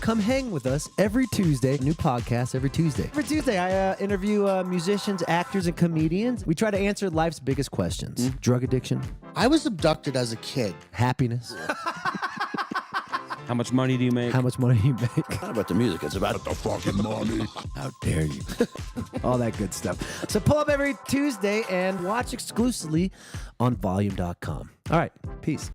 come hang with us every Tuesday. New podcast every Tuesday. Every Tuesday, I interview musicians, actors, and comedians. We try to answer life's biggest questions. Drug addiction. I was abducted as a kid. Happiness. How much money do you make? How much money you make. It's not about the music. It's about the fucking money. How dare you. All that good stuff. So pull up every Tuesday and watch exclusively on volume.com. All right. Peace.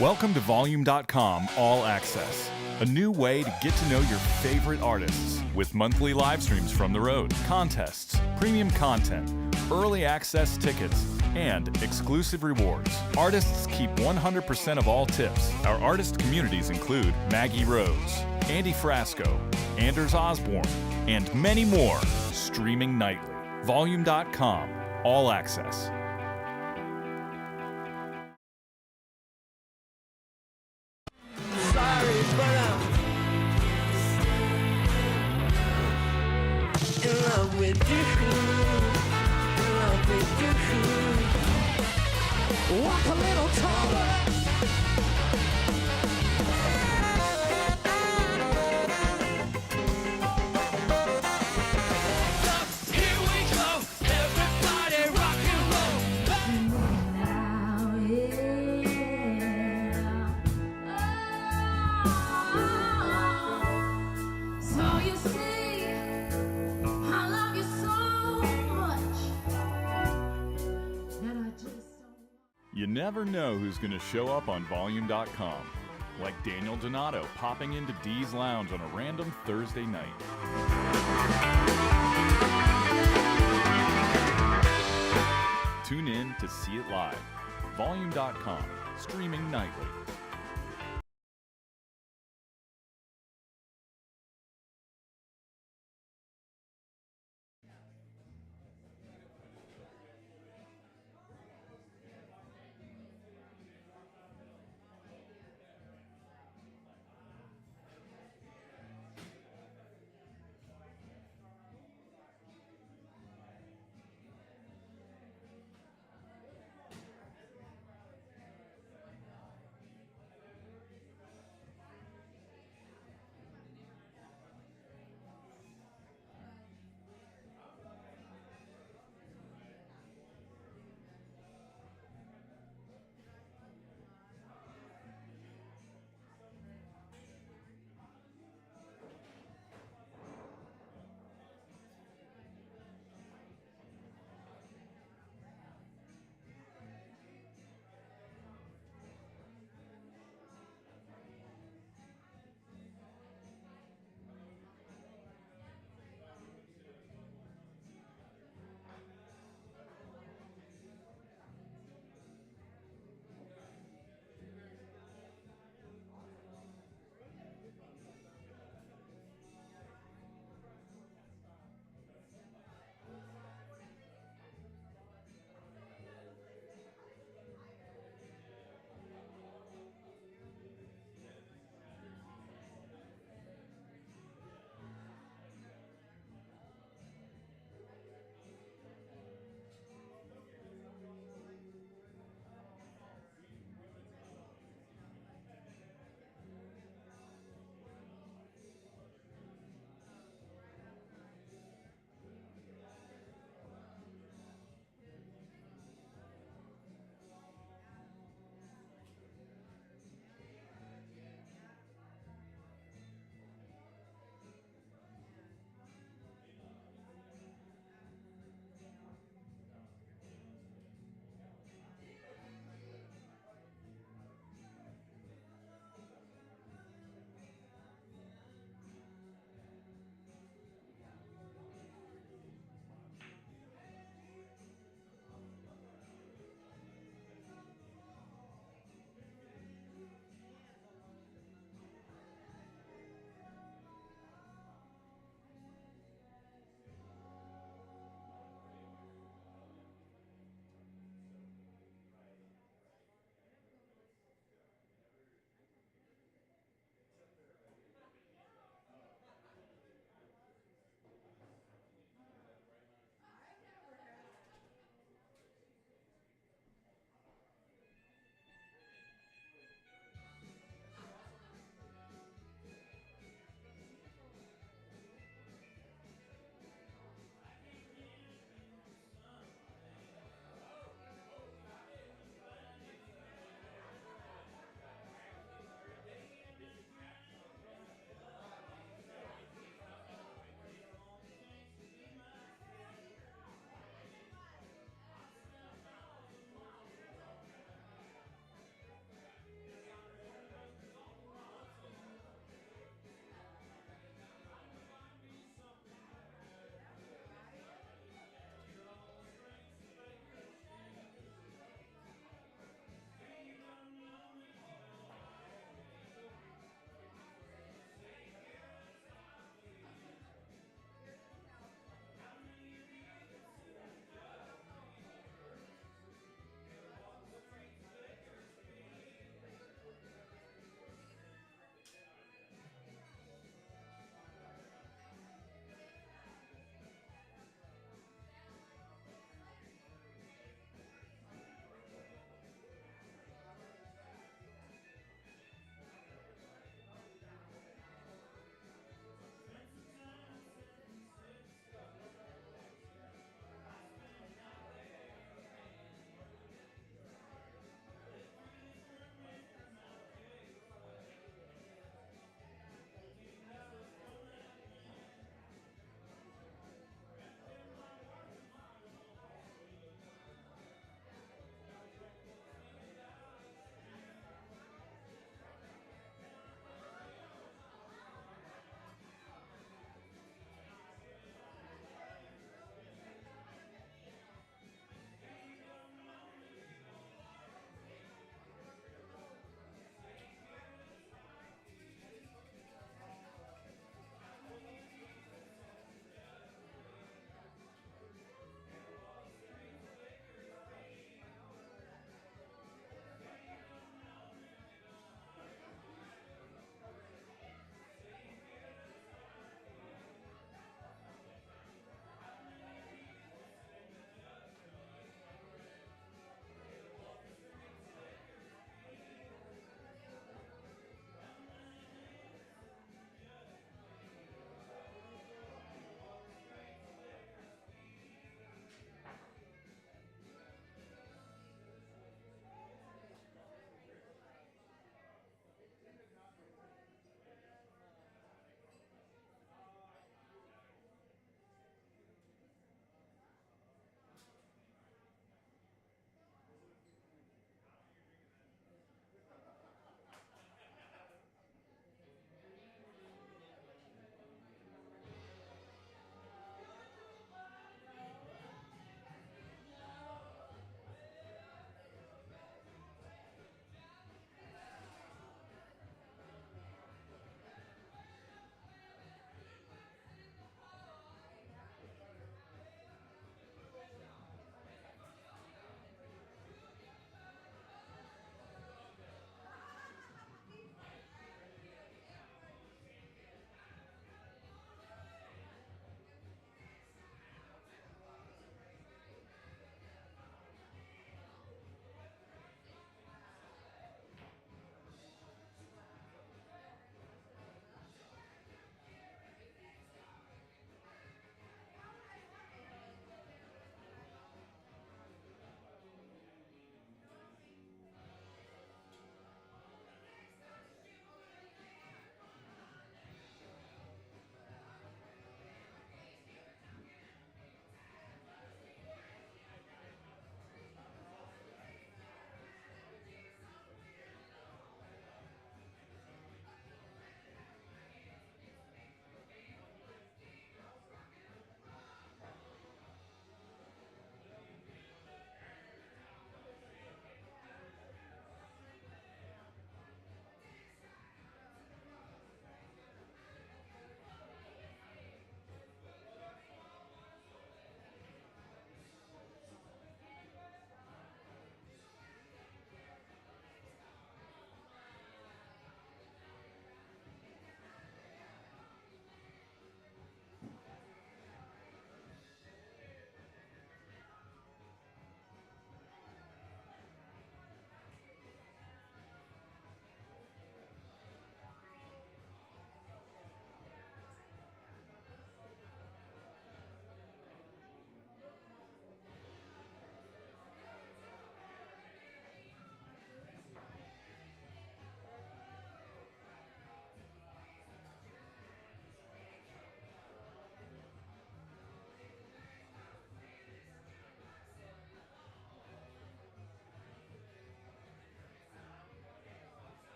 Welcome to Volume.com All Access, a new way to get to know your favorite artists with monthly live streams from the road, contests, premium content, early access tickets, and exclusive rewards. Artists keep 100% of all tips. Our artist communities include Maggie Rose, Andy Frasco, Anders Osborne, and many more, streaming nightly. Volume.com All Access. Walk a little taller. Here we go, everybody rock and roll. Now, yeah. So you see, I love you so much that I just don't. You never know who's going to show up on Volume.com, like Daniel Donato popping into Dee's Lounge on a random Thursday night. Tune in to see it live. Volume.com, streaming nightly.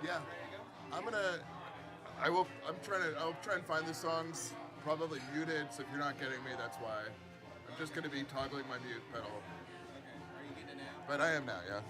Yeah, I'll try and find the songs, probably muted, so if you're not getting me, that's why. I'm just gonna be toggling my mute pedal. Are you getting it now? But I am now, yeah.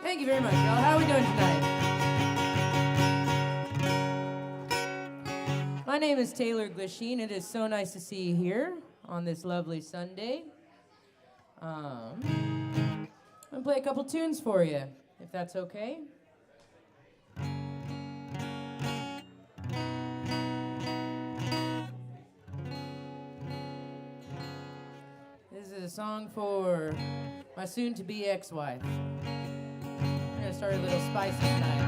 Thank you very much, y'all. How are we doing tonight? My name is Taylor Glisheen. It is so nice to see you here on this lovely Sunday. I'm going to play a couple tunes for you, if that's okay. is a song for my soon-to-be ex-wife. We're gonna start a little spicy tonight.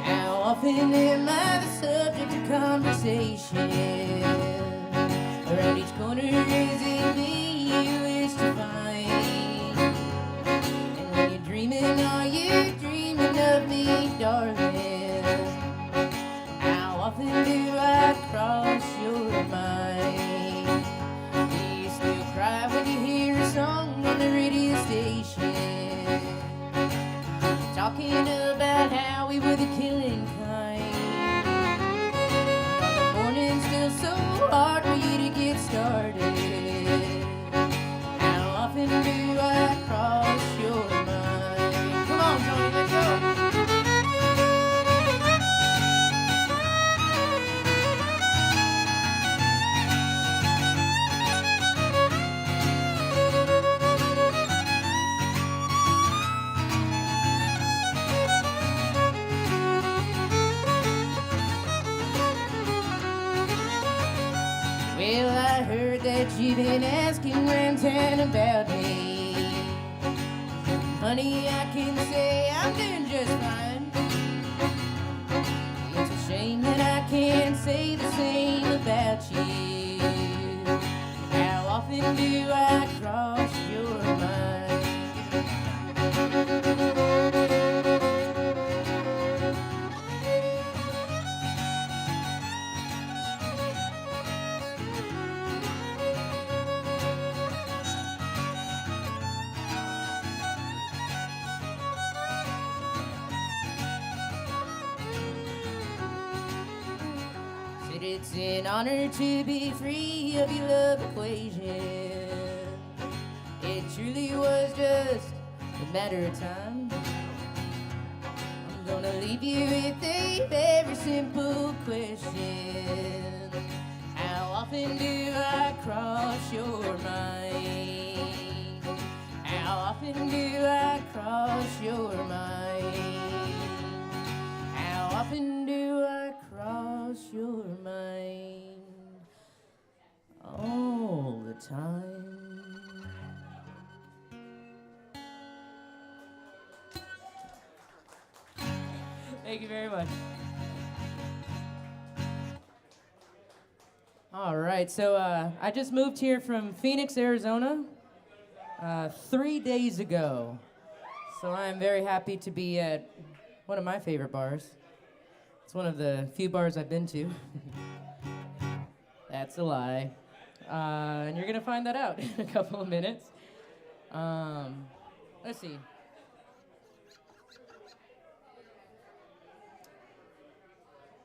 How often am I the subject of conversation? Around each corner is it me you wish to find? And when you're dreaming, are you dreaming of me, darling? How often do I cross your mind? Do you still cry when you hear a song on the radio station? Talking about how we were the killing kind. The morning's still so hard for you to get started. How often do I cross your mind? Come on, Tony, let's go. Well, I heard that you've been asking Rantan about me. Honey, I can say I'm doing just fine. It's a shame that I can't say the same about you. How often do I cross your mind? Said it's an honor to be free of your love equation. It truly was just a matter of time. I'm gonna leave you with a very simple question. How often do I cross your mind? How often do I cross your mind? How often do I cross your mind? All the time. Thank you very much. All right, so I just moved here from Phoenix, Arizona, 3 days ago. So I'm very happy to be at one of my favorite bars. It's one of the few bars I've been to. That's a lie. And you're gonna find that out in a couple of minutes. Let's see.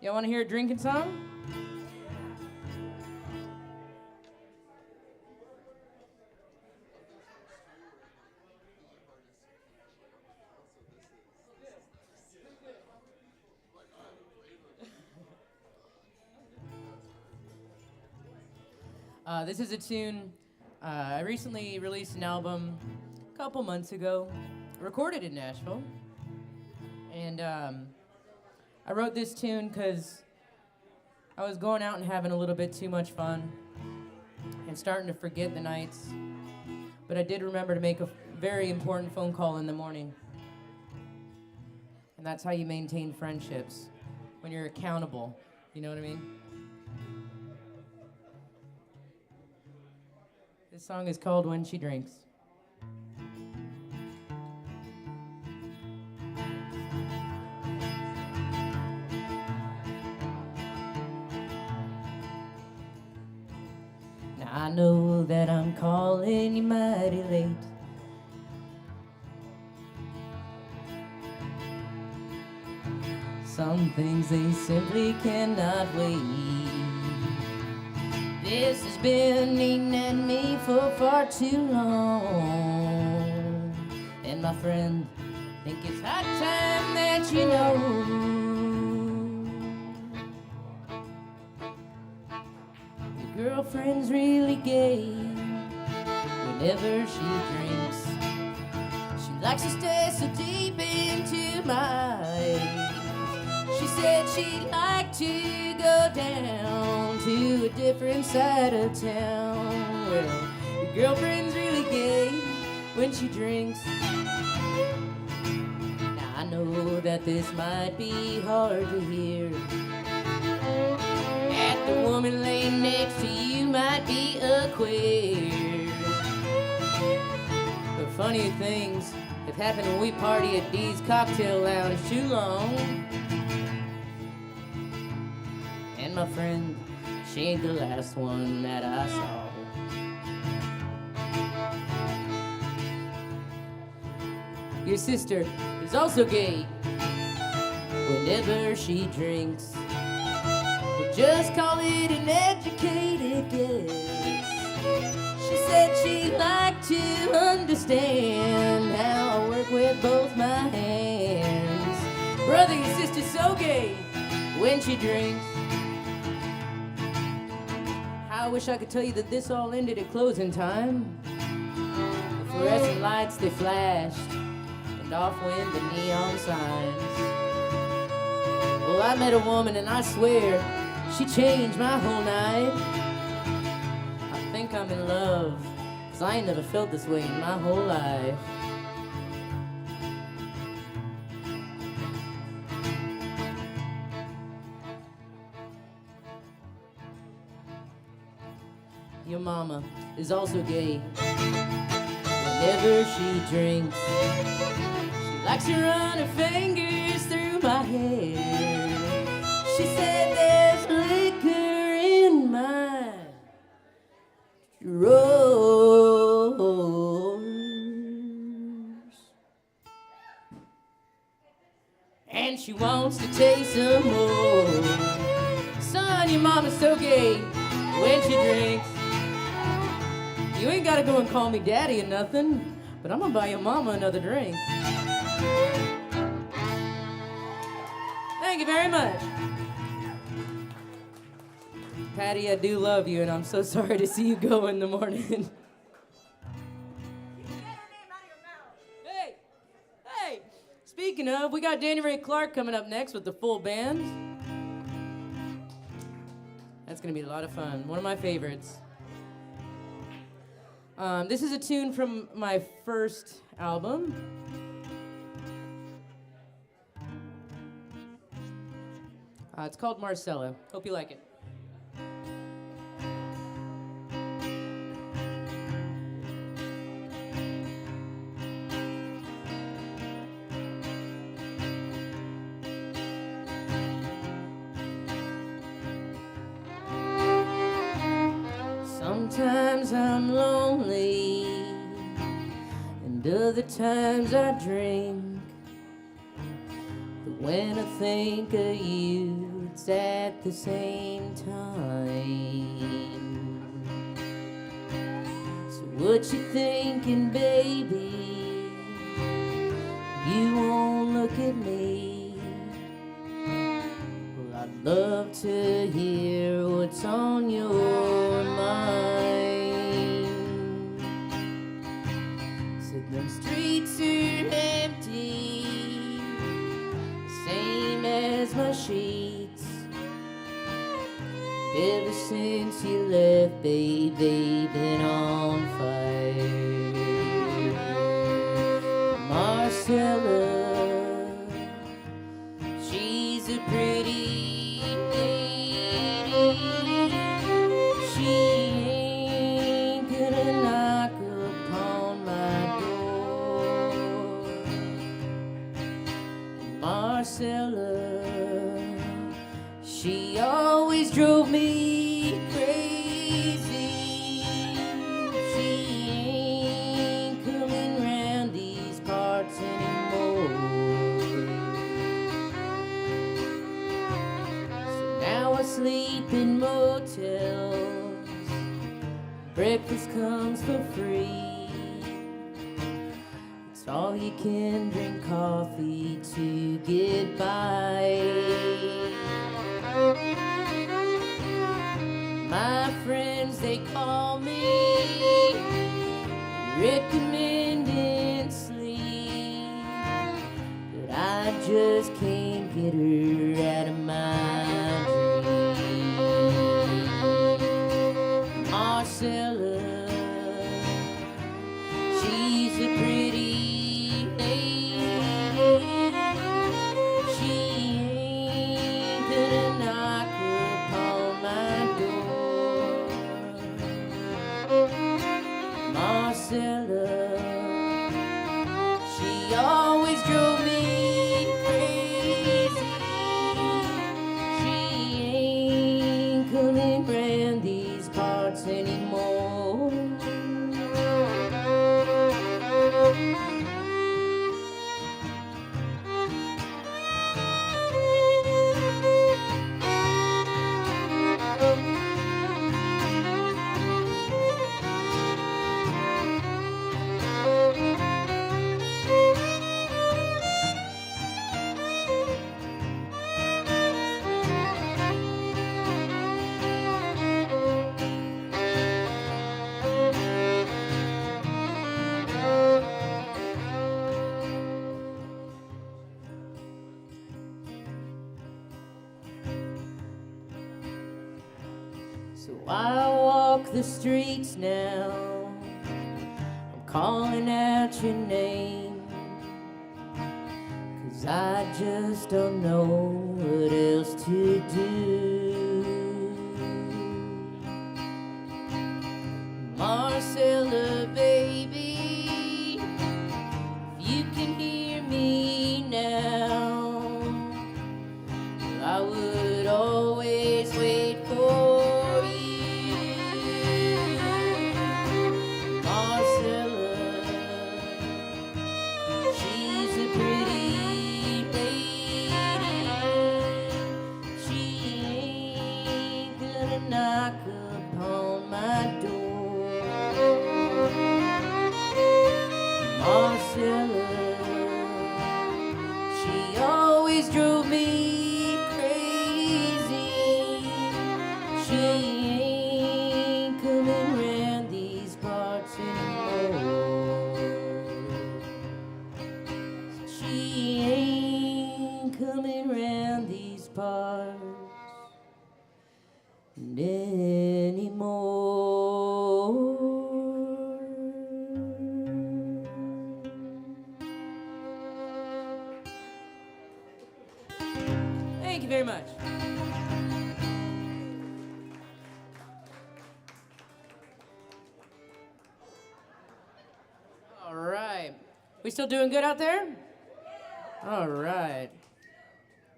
Y'all wanna hear a drinking song? This is a tune. I recently released an album a couple months ago, recorded in Nashville. And I wrote this tune because I was going out and having a little bit too much fun and starting to forget the nights. But I did remember to make a very important phone call in the morning. And that's how you maintain friendships, when you're accountable. You know what I mean? This song is called When She Drinks. Now I know that I'm calling you mighty late. Some things they simply cannot wait. This has been eating at me for far too long. And my friend, think it's high time that you know. Your girlfriend's really gay. Whenever she drinks, she likes to stare so deep into my eyes. She said she'd like to go down to a different side of town. Well, your girlfriend's really gay when she drinks. Now I know that this might be hard to hear, that the woman laying next to you might be a queer. But funny things have happened when we party at Dee's Cocktail Lounge too long. And my friend, she ain't the last one that I saw. Your sister is also gay. Whenever she drinks, we'll just call it an educated guess. She said she'd like to understand how I work with both my hands. Brother, your sister's so gay when she drinks. I wish I could tell you that this all ended at closing time. The fluorescent lights, they flashed, and off went the neon signs. Well, I met a woman and I swear she changed my whole night. I think I'm in love, 'cause I ain't never felt this way in my whole life. Your mama is also gay. Whenever she drinks, she likes to run her fingers through my hair. She said there's liquor in my drawers, and she wants to taste some more. Son, your mama's so gay when she drinks. You ain't gotta go and call me daddy or nothing, but I'm gonna buy your mama another drink. Thank you very much. Patty, I do love you, and I'm so sorry to see you go in the morning. Hey, hey, speaking of, we got Danny Ray Clark coming up next with the full band. That's gonna be a lot of fun. One of my favorites. This is a tune from my first album. It's called Marcella. Hope you like it. Sometimes I'm lonely, and other times I drink. But when I think of you, it's at the same time. So what you thinking, baby? You won't look at me. Well, I'd love to hear what's on your mind. Said them streets are empty, same as my sheets. Ever since you left, babe, they've been on fire. Marcella, she's a pretty lady. She ain't gonna knock upon my door. Marcella, she always drove me crazy. She ain't coming round these parts anymore. So now I sleep in motels. Breakfast comes for free. It's all you can drink coffee to get by. My friends, I just can't get her out of my dreams. Marcella, she's a pretty lady. She ain't gonna knock upon my door. Marcella, she always drove me crazy. She ain't coming round these parts anymore. So I walk the streets now, I'm calling out your name, 'cause I just don't know what else to do. Marcella, baby, if you can hear me now, I would always wait for you. Marcella, she's a pretty lady. She ain't gonna knock upon my door. Marcella, she always drove me crazy. She ain't coming round these parts anymore. She ain't coming round these parts anymore. Thank you very much. All right. We still doing good out there? All right.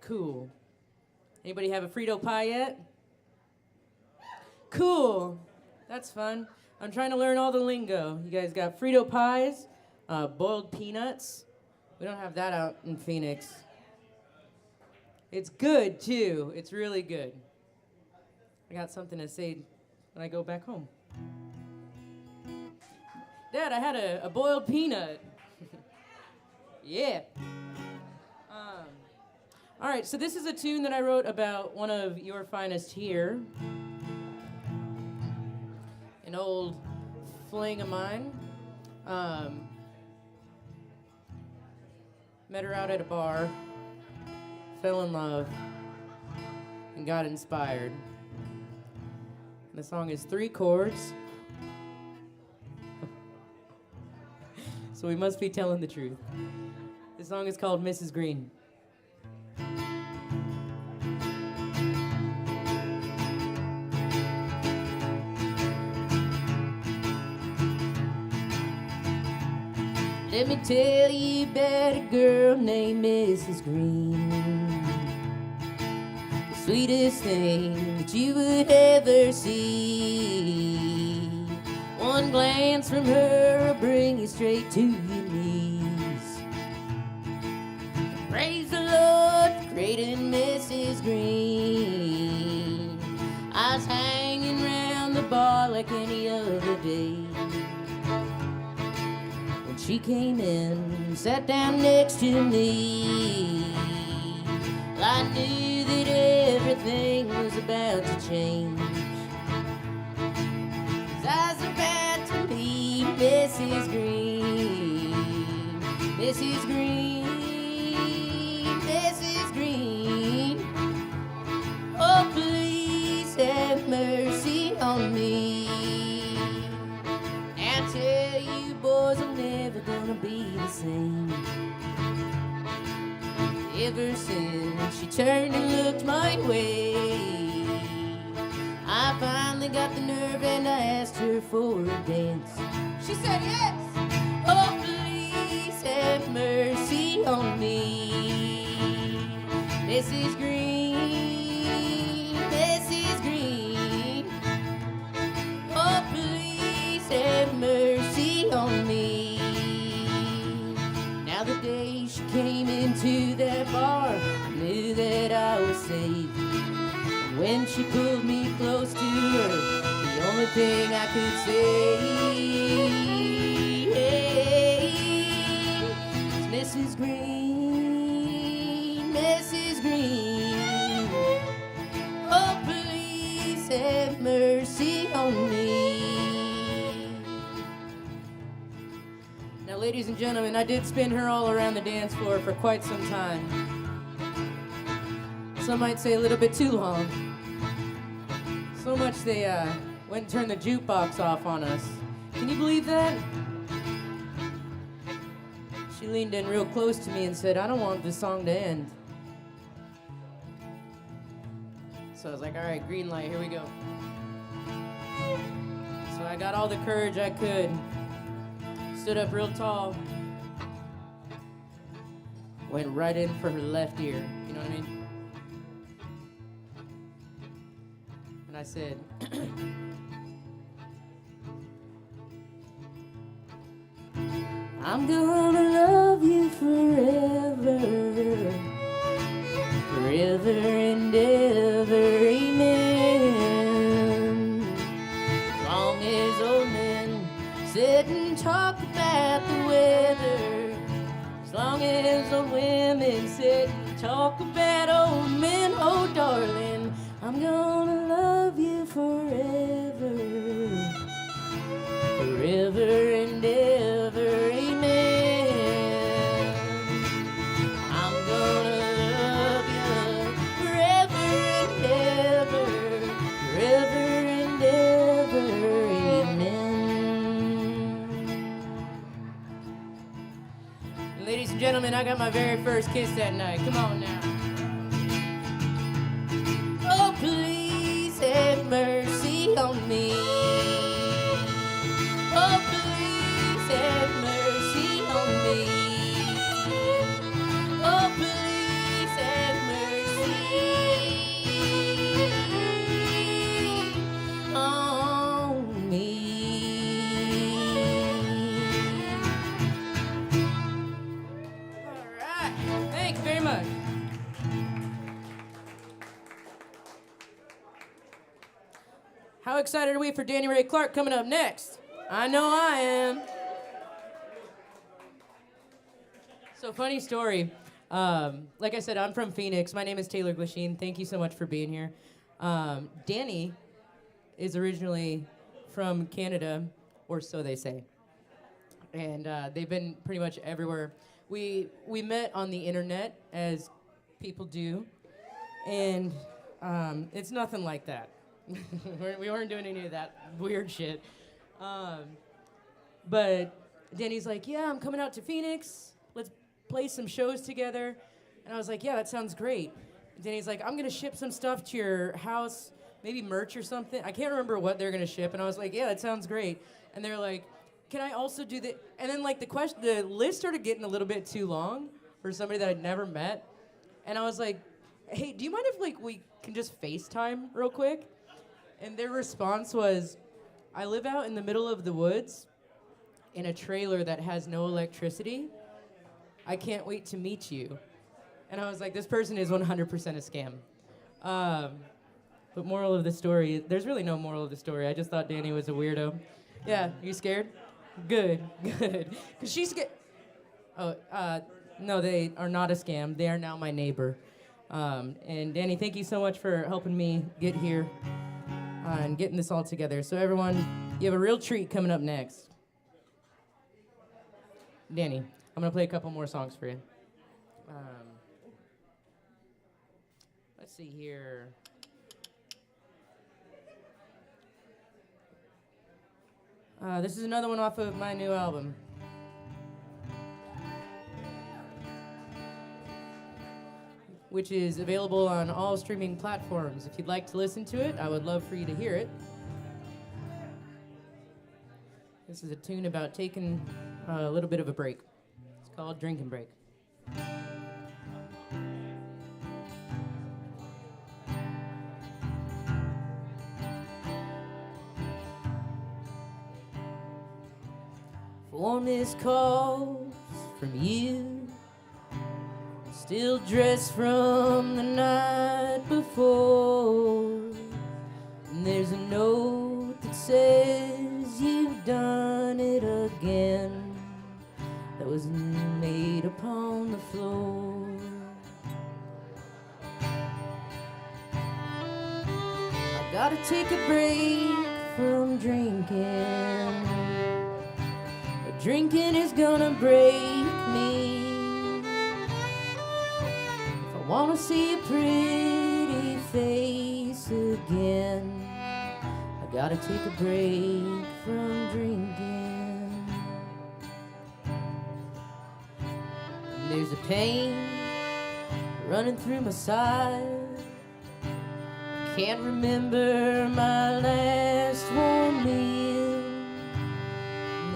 Cool. Anybody have a Frito pie yet? Cool. That's fun. I'm trying to learn all the lingo. You guys got Frito pies, boiled peanuts. We don't have that out in Phoenix. It's good, too. It's really good. I got something to say when I go back home. Dad, I had a boiled peanut. Yeah. All right, so this is a tune that I wrote about one of your finest here. An old fling of mine. Met her out at a bar, fell in love, and got inspired. And the song is 3 chords. So we must be telling the truth. The song is called Mrs. Green. Let me tell you about a girl named Mrs. Green. The sweetest thing that you would ever see. One glance from her will bring you straight to your knees. Praise the Lord for creating Mrs. Green. I was hanging round the bar like any other day. She came in, sat down next to me. Well, I knew that everything was about to change. 'Cause I was about to meet Mrs. Green. Mrs. Green. green. Oh, please have mercy on me. I tell you, boys, I'm never gonna be the same. Ever since she turned and looked my way, I finally got the nerve and I asked her for a dance. She said yes. Oh, please have mercy on me. Mrs. Green, Mrs. Green. Oh, please have mercy on me. Now the day she came into that bar, I knew that I was safe. When she pulled me close to her, the only thing I could say is Mrs. Green, Mrs. Green. Oh, please have mercy on me. Now, ladies and gentlemen, I did spin her all around the dance floor for quite some time. Some might say a little bit too long. So much they went and turned the jukebox off on us. Can you believe that? She leaned in real close to me and said, I don't want this song to end. So I was like, all right, green light, here we go. So I got all the courage I could, stood up real tall, went right in for her left ear, you know what I mean? And I said, I'm gonna love you forever, forever and ever, amen. As long as old men sit and talk about the weather, as long as old women sit and talk about old men, oh darling, I'm gonna love you forever, forever and ever, amen. I'm gonna love you forever and ever, forever and ever, amen. Ladies and gentlemen, I got my very first kiss that night. Come on now. Oh, please have mercy on me. Oh, please have mercy on me. Oh, please have mercy on me. All right. Thank you very much. How excited are we for Danny Ray Clark coming up next? I know I am. So, funny story. Like I said, I'm from Phoenix. My name is Taylor Glasheen. Thank you so much for being here. Danny is originally from Canada, or so they say. And they've been pretty much everywhere. We met on the internet, as people do. And it's nothing like that. We weren't doing any of that weird shit. But Danny's like, yeah, I'm coming out to Phoenix. Let's play some shows together. And I was like, yeah, that sounds great. Danny's like, I'm going to ship some stuff to your house, maybe merch or something. I can't remember what they're going to ship. And I was like, yeah, that sounds great. And they're like, can I also do the... And then, like, the list started getting a little bit too long for somebody that I'd never met. And I was like, hey, do you mind if, like, we can just FaceTime real quick? And their response was, I live out in the middle of the woods in a trailer that has no electricity. I can't wait to meet you. And I was like, this person is 100% a scam. But moral of the story, there's really no moral of the story. I just thought Danny was a weirdo. Yeah, you scared? Good, good. Because she's scared. Oh, no, they are not a scam. They are now my neighbor. And Danny, thank you so much for helping me get here. And getting this all together. So everyone, you have a real treat coming up next. Danny, I'm gonna play a couple more songs for you. Let's see here. This is another one off of my new album. Which is available on all streaming platforms. If you'd like to listen to it, I would love for you to hear it. This is a tune about taking a little bit of a break. It's called Drinking Break. Four missed calls from you, still dressed from the night before. And there's a note that says you've done it again, that was made upon the floor. I gotta take a break from drinking. Drinking is gonna break me. If I wanna see a pretty face again, I gotta take a break from drinking. And there's a pain running through my side. I can't remember my last warm meal.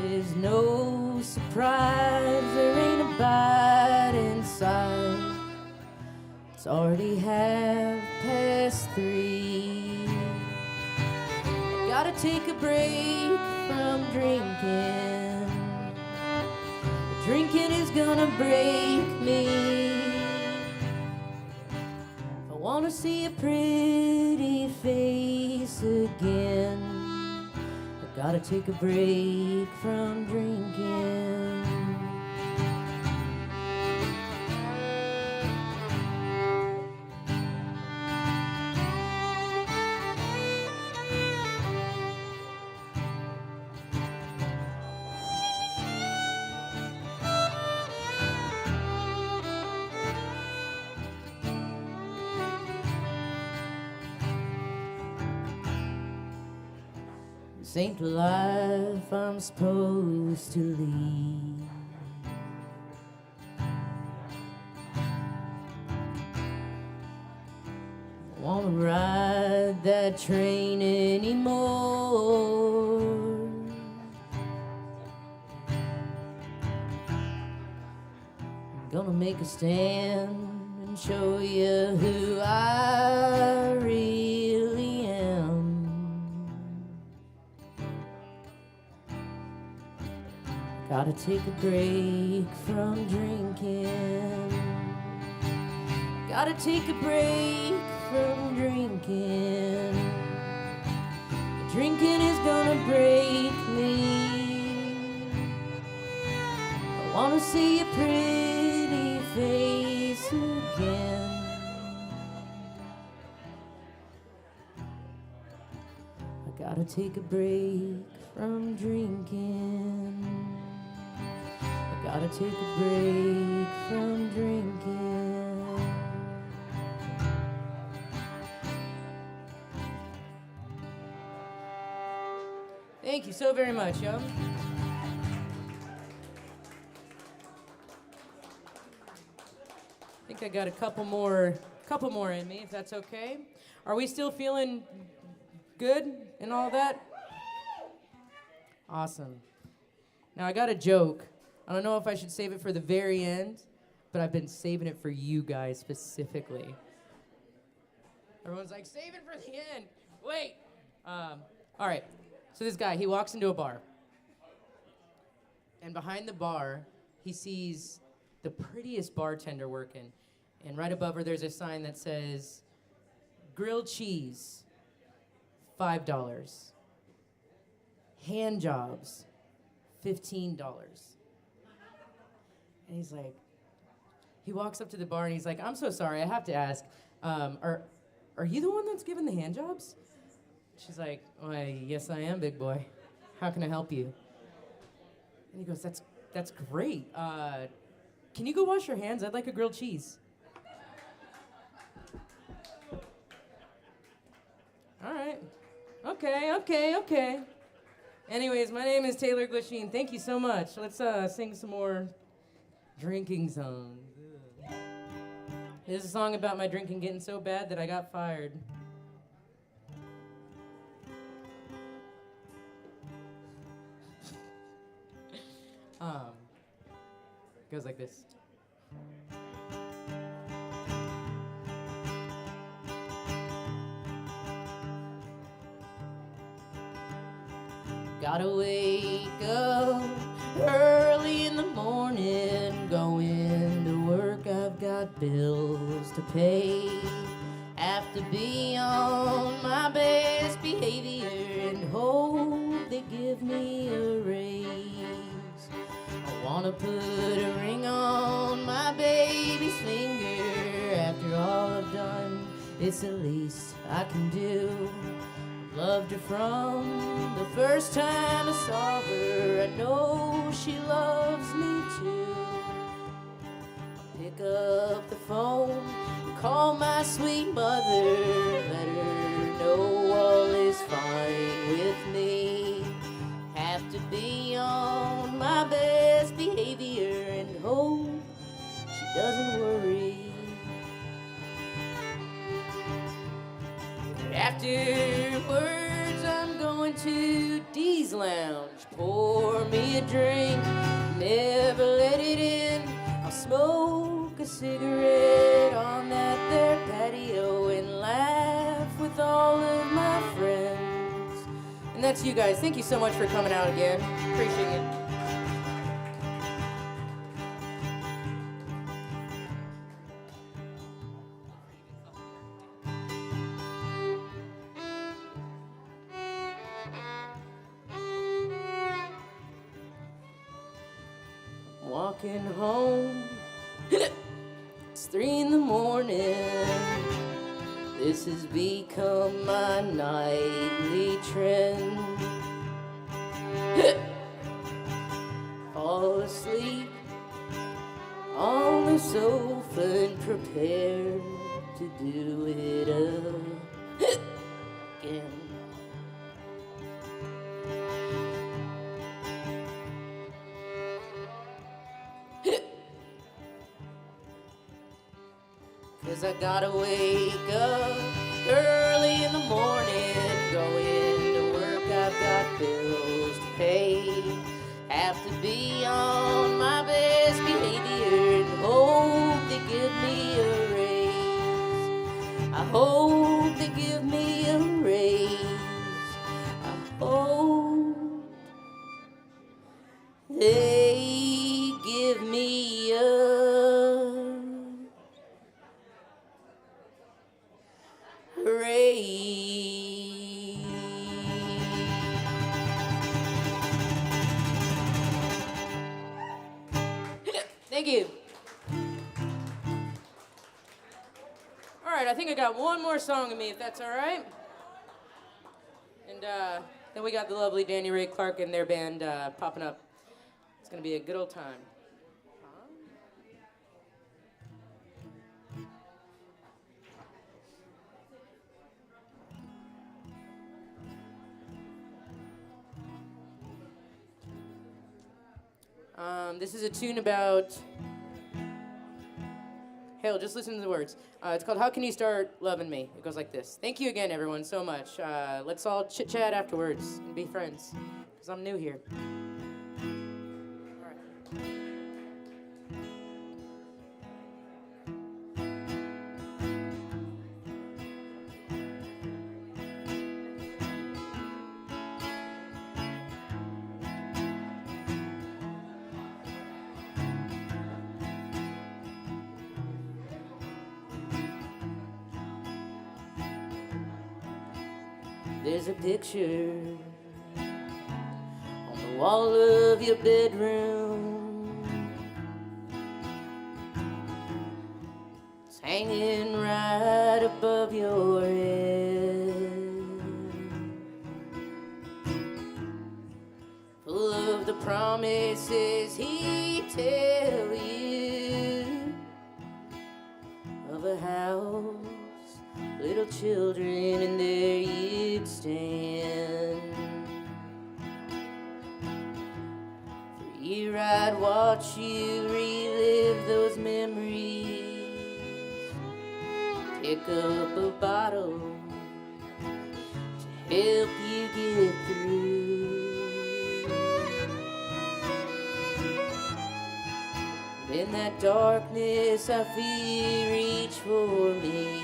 There's no surprise, there ain't a bite inside. It's already 3:30. I gotta take a break from drinking. Drinking is gonna break me. If I wanna see a pretty face again, gotta take a break from drinking. This ain't the life I'm supposed to lead. I wanna ride that train anymore. I'm gonna make a stand and show you who I really am. Gotta take a break from drinking. Gotta take a break from drinking. Drinking is gonna break me. I wanna see a pretty face again. I gotta take a break from drinking. Gotta take a break from drinking. Thank you so very much, yo. I think I got a couple more in me, if that's okay. Are we still feeling good and all that? Awesome. Now I got a joke. I don't know if I should save it for the very end, but I've been saving it for you guys specifically. Everyone's like, save it for the end. Wait. All right. So this guy, he walks into a bar. And behind the bar, he sees the prettiest bartender working. And right above her, there's a sign that says, grilled cheese, $5. Hand jobs, $15. And he's like, he walks up to the bar and he's like, I'm so sorry, I have to ask, are you the one that's giving the hand jobs? She's like, why, yes I am, big boy. How can I help you? And he goes, that's great. Can you go wash your hands? I'd like a grilled cheese. All right. Okay. Anyways, my name is Taylor Glasheen. Thank you so much. Let's sing some more drinking songs. This is a song about my drinking getting so bad that I got fired. Goes like this. Gotta wake up early in the morning, going to work, I've got bills to pay. Have to be on my best behavior and hope they give me a raise. I wanna put a ring on my baby's finger. After all I've done, it's the least I can do. Loved her from the first time I saw her. I know she loves me too. Pick up the phone and call my sweet mother. Let her know all is fine with me. Have to be on my best behavior and hope she doesn't worry. Afterwards, I'm going to Dee's Lounge. Pour me a drink, never let it in. I'll smoke a cigarette on that there patio and laugh with all of my friends. And that's you guys. Thank you so much for coming out again. Appreciate it. Walking home, it's 3 in the morning. This has become my nightly trend. Fall asleep on the sofa and prepare to do it again. Cause I gotta wake up early in the morning, going to work, I've got bills to pay. Have to be on my best behavior and hope they give me a raise. I hope they give me a raise. I hope they give me a raise. Thank you. All right, I think I got one more song in me, if that's all right. And then we got the lovely Dani Ray Clark and their band popping up. It's gonna be a good old time. This is a tune about... Hell, just listen to the words. It's called How Can You Start Loving Me? It goes like this. Thank you again, everyone, so much. Let's all chit-chat afterwards and be friends, because I'm new here. All right. There's a picture on the wall of your bedroom. It's hanging right above your head, full of the promises he'd tell you of a house, little children in their years. could stand. For a year I'd watch you relive those memories. Pick up a bottle to help you get through. In that darkness I feel you reach for me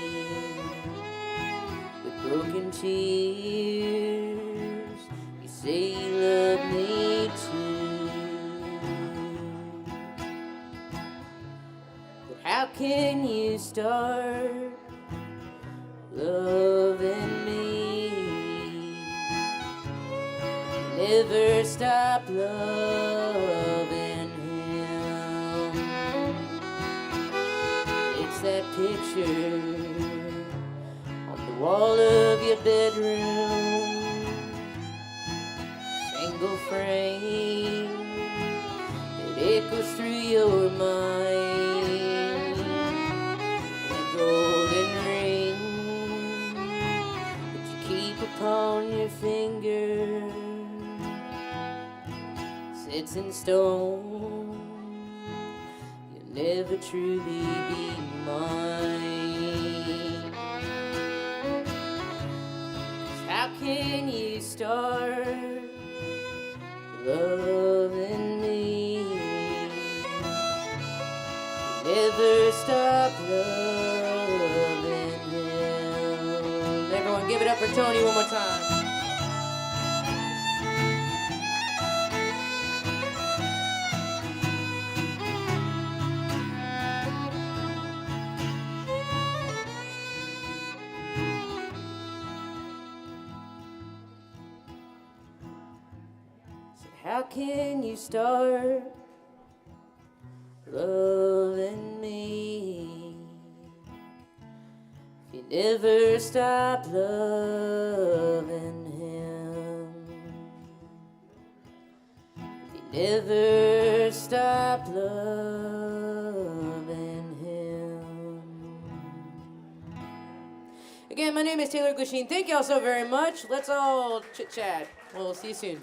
with broken tears. You say you love me too, but how can you start loving me? Never stop loving him. It's that picture on the wall of your bedroom, single frame that echoes through your mind. The golden ring that you keep upon your finger sits in stone. You'll never truly be mine. 'Cause how can you start loving me? You never stop loving him. Everyone give it up for Tony one more time. How can you start loving me if you never stop loving him? If you never stop loving him. Again, my name is Taylor Gusheen. Thank y'all so very much. Let's all chit chat. We'll see you soon.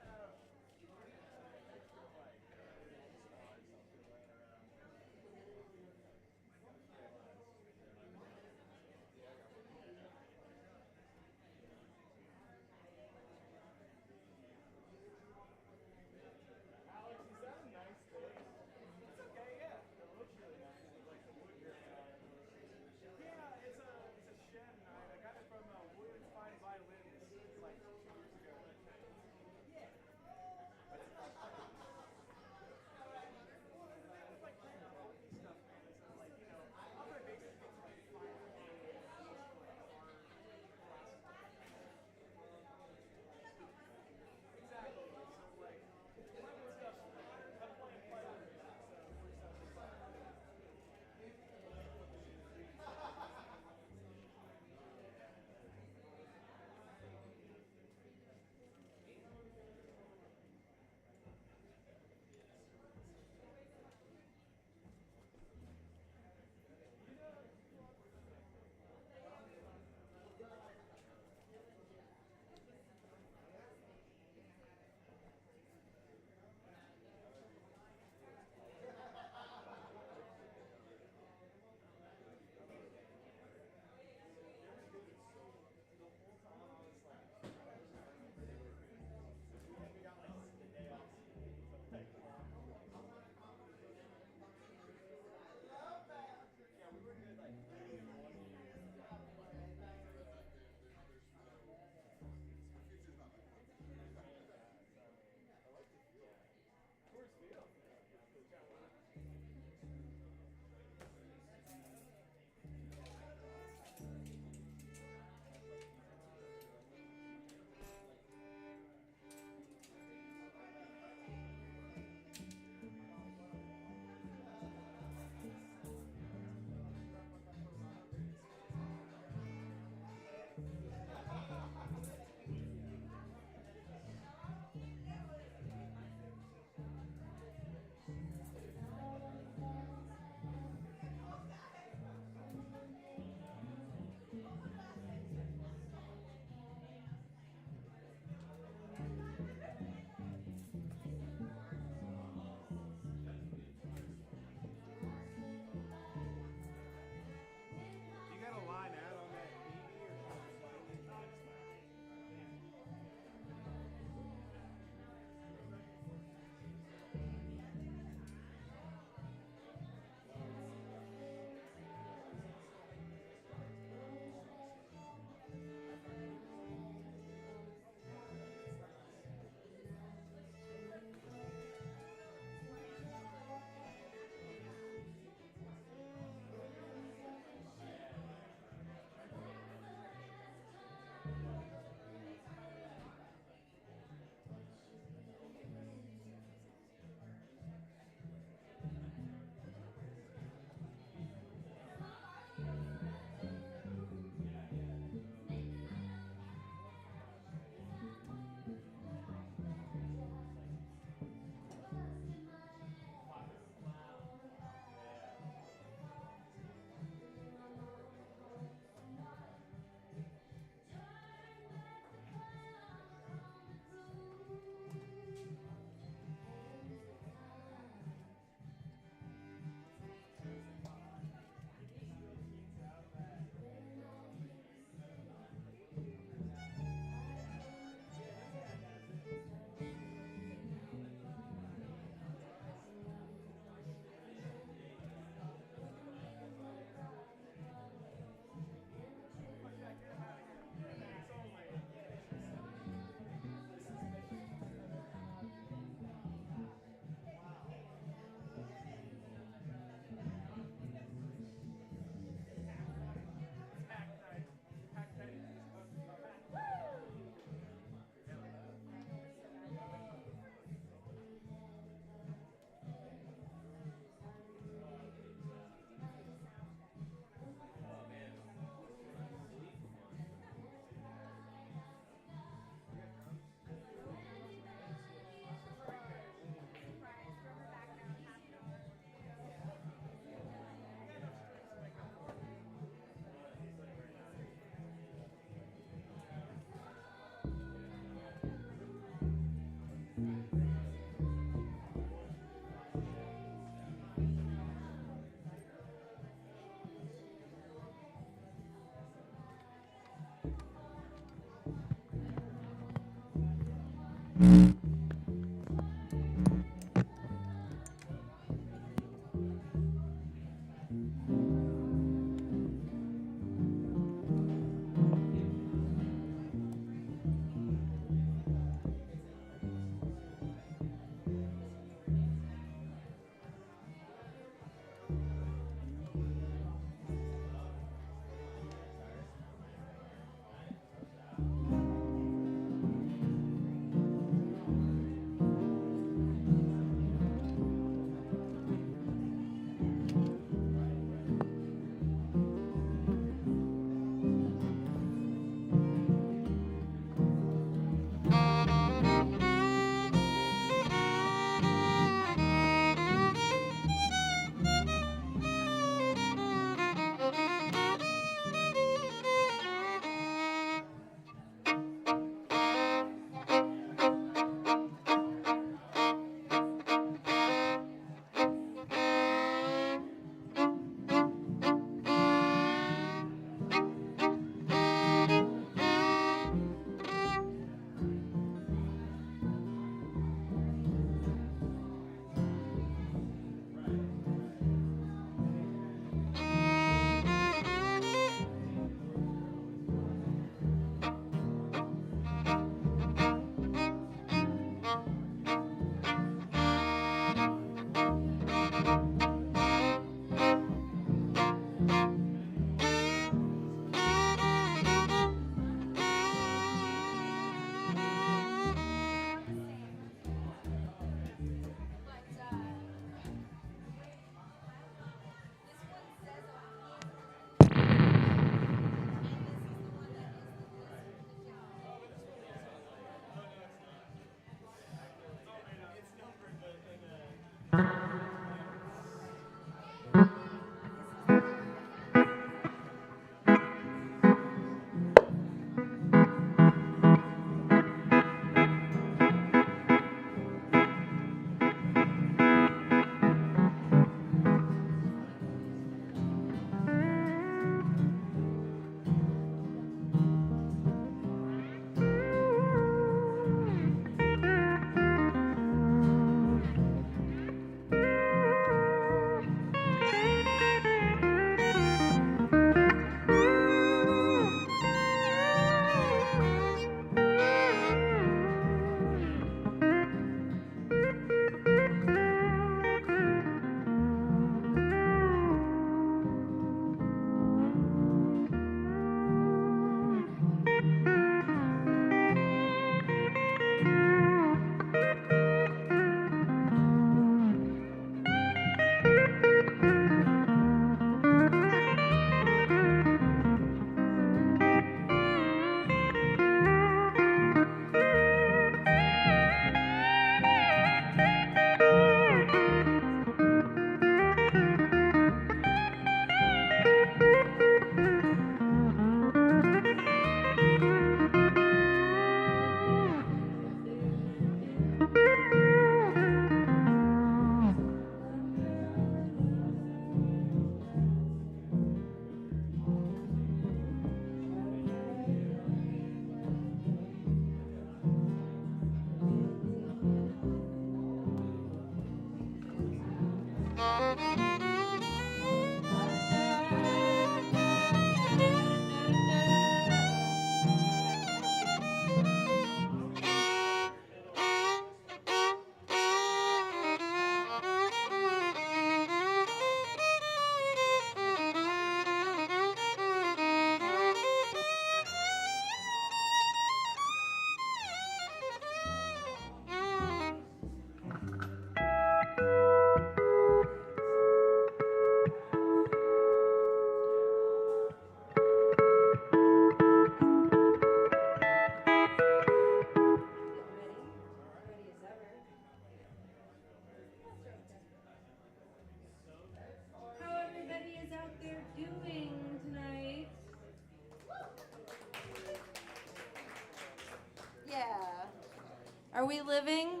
Are we living?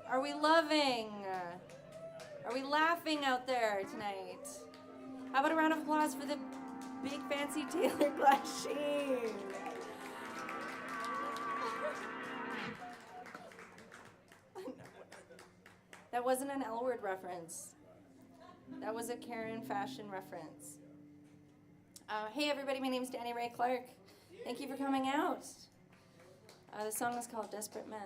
Are we loving? Are we laughing out there tonight? How about a round of applause for the big fancy Taylor glass sheen? That wasn't an L word reference. That was a Karen fashion reference. Hey everybody, my name is Dani Ray Clark. Thank you for coming out. The song is called Desperate Men.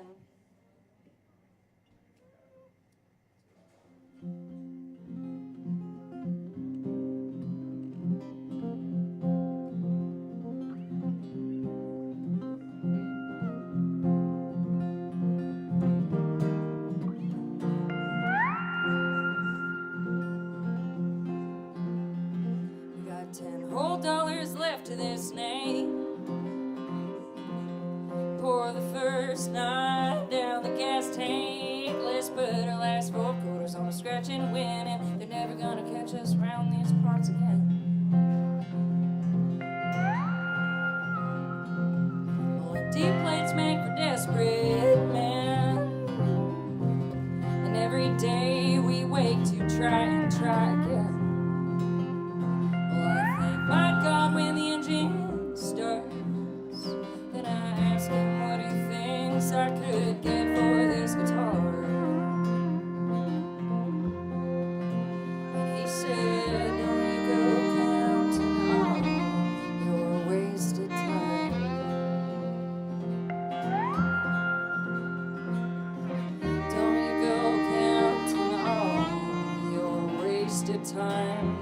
$10 left to this name. Pour the first night down the gas tank. Let's put our last 4 quarters on a scratch and win, and they're never gonna catch us around these parts again. Only deep plates make for desperate men, and every day we wake to try and try again. My God, when the engine starts, then I ask him what he thinks I could get for this guitar. And he said, don't you go counting all your wasted time. Don't you go counting all your wasted time.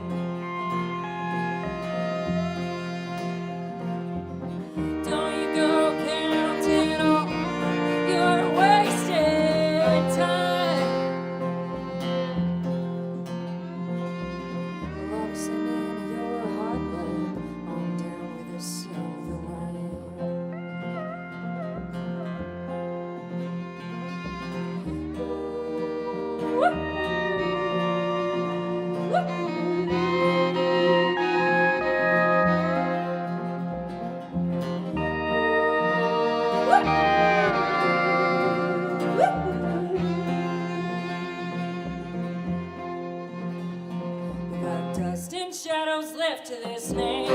Dust and shadows left to this name.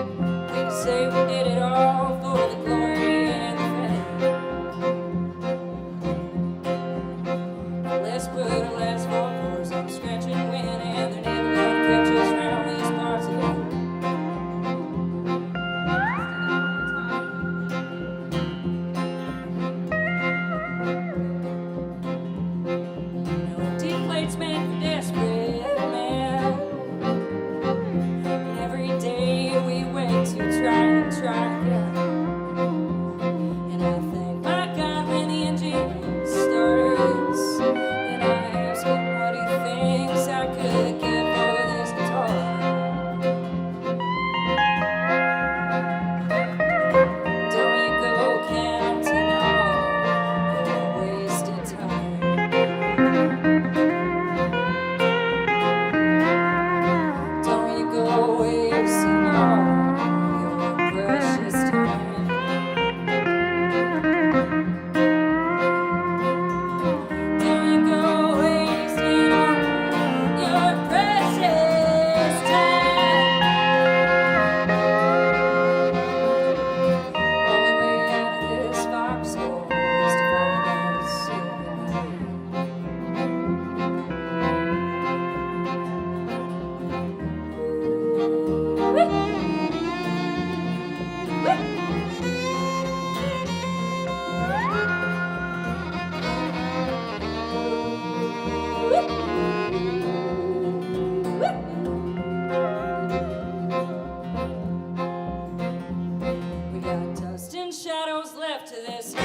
We can say we did it all for the glory and the fame. Let's put our last 4 quarters on scratch and win, and they're never gonna catch us round these parts again. No deep plates meant for desperate. Try again. And I thank my God when the engine starts, and I ask him what he thinks I could get for this guitar. Don't you go counting all your wasted time. Don't you go wasting all precious time. Don't you go wasting all your precious time. Only way out of this foxhole is to follow that silver line. We got dust and shadows left to this game.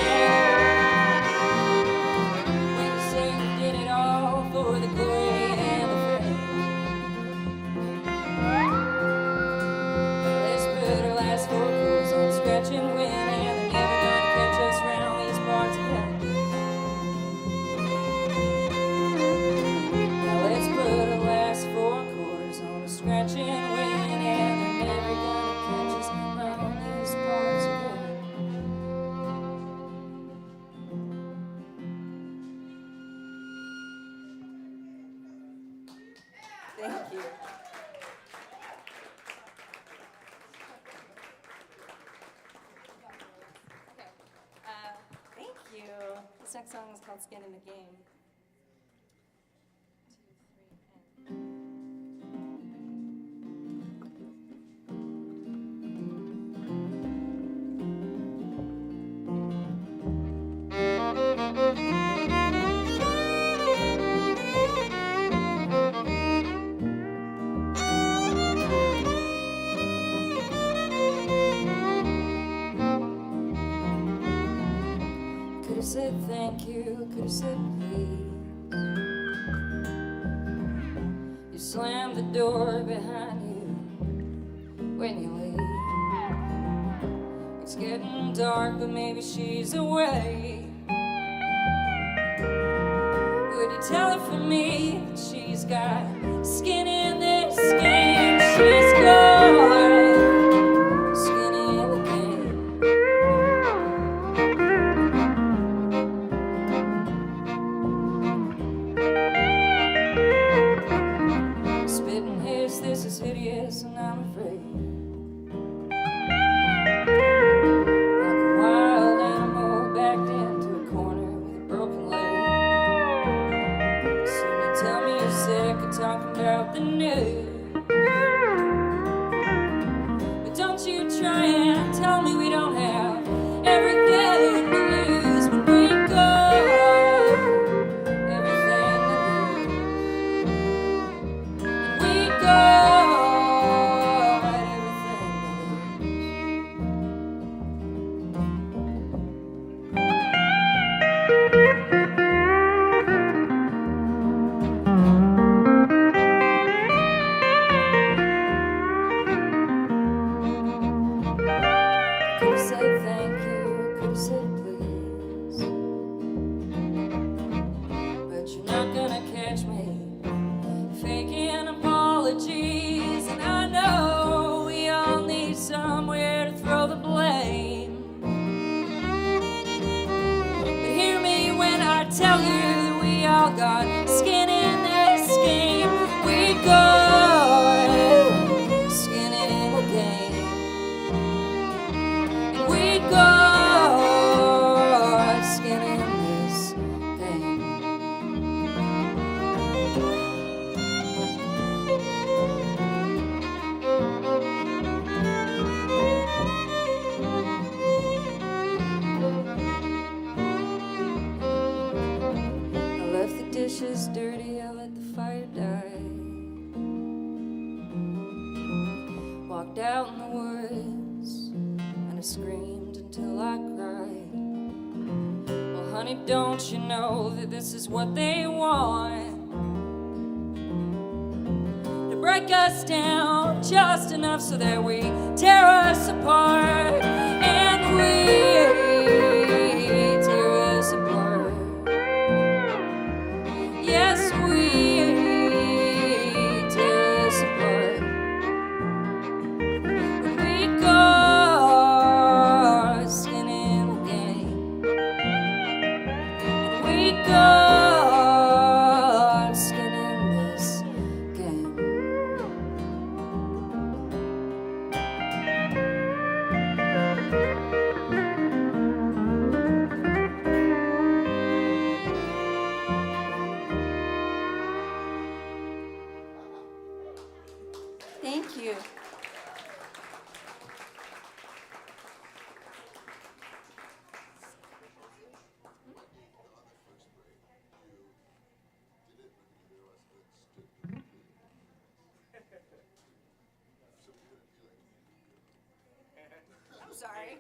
We can say we did it all for the glory and the fame. Let's put our last 4 quarters on scratch and win, and they're never gonna catch us round these parts again. Now let's put our last 4 quarters on a scratch and win, and they're never gonna catch us round these parts again. This next song is called Skin in the Game. Could've said thank you, could've said please. You slammed the door behind you when you leave. It's getting dark, but maybe she's away. Would you tell her for me that she's got skin in this game? She's got skin in the game. Spitting his, this is hideous, and I'm afraid. Like a wild animal backed into a corner with a broken leg. Soon you tell me you're sick of talking about the news. But don't you try and tell me we don't have everything to lose when we go. Everything to lose. We got everything to Could've said thank you, could've said please. But you're not gonna catch me faking apologies. And I know we all need somewhere to throw the blame. But hear me when I tell you that we all got skin in this game. We got skin in the game. And we got skin in this game. I left the dishes dirty, I let the fire die. Walked out in the woods and I screamed until I cried. Well, honey, don't you know that this is what they want? To break us down just enough so that we tear us apart. And we tear us apart. Yes, we tear us apart. We got skin in the game. We got skin in this game. Thank you. I'm sorry.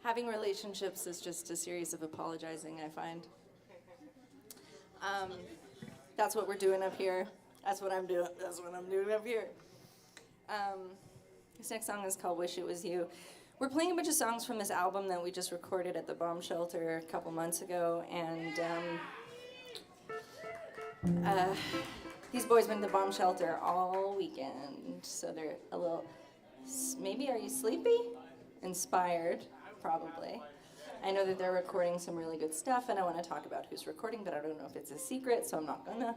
Having relationships is just a series of apologizing, I find. That's what we're doing up here. That's what I'm doing. That's what I'm doing up here. This next song is called Wish It Was You. We're playing a bunch of songs from this album that we just recorded at the bomb shelter a couple months ago, and these boys been to the bomb shelter all weekend, so they're a little, maybe are you sleepy? Inspired, probably. I know that they're recording some really good stuff, and I want to talk about who's recording, but I don't know if it's a secret, so I'm not gonna.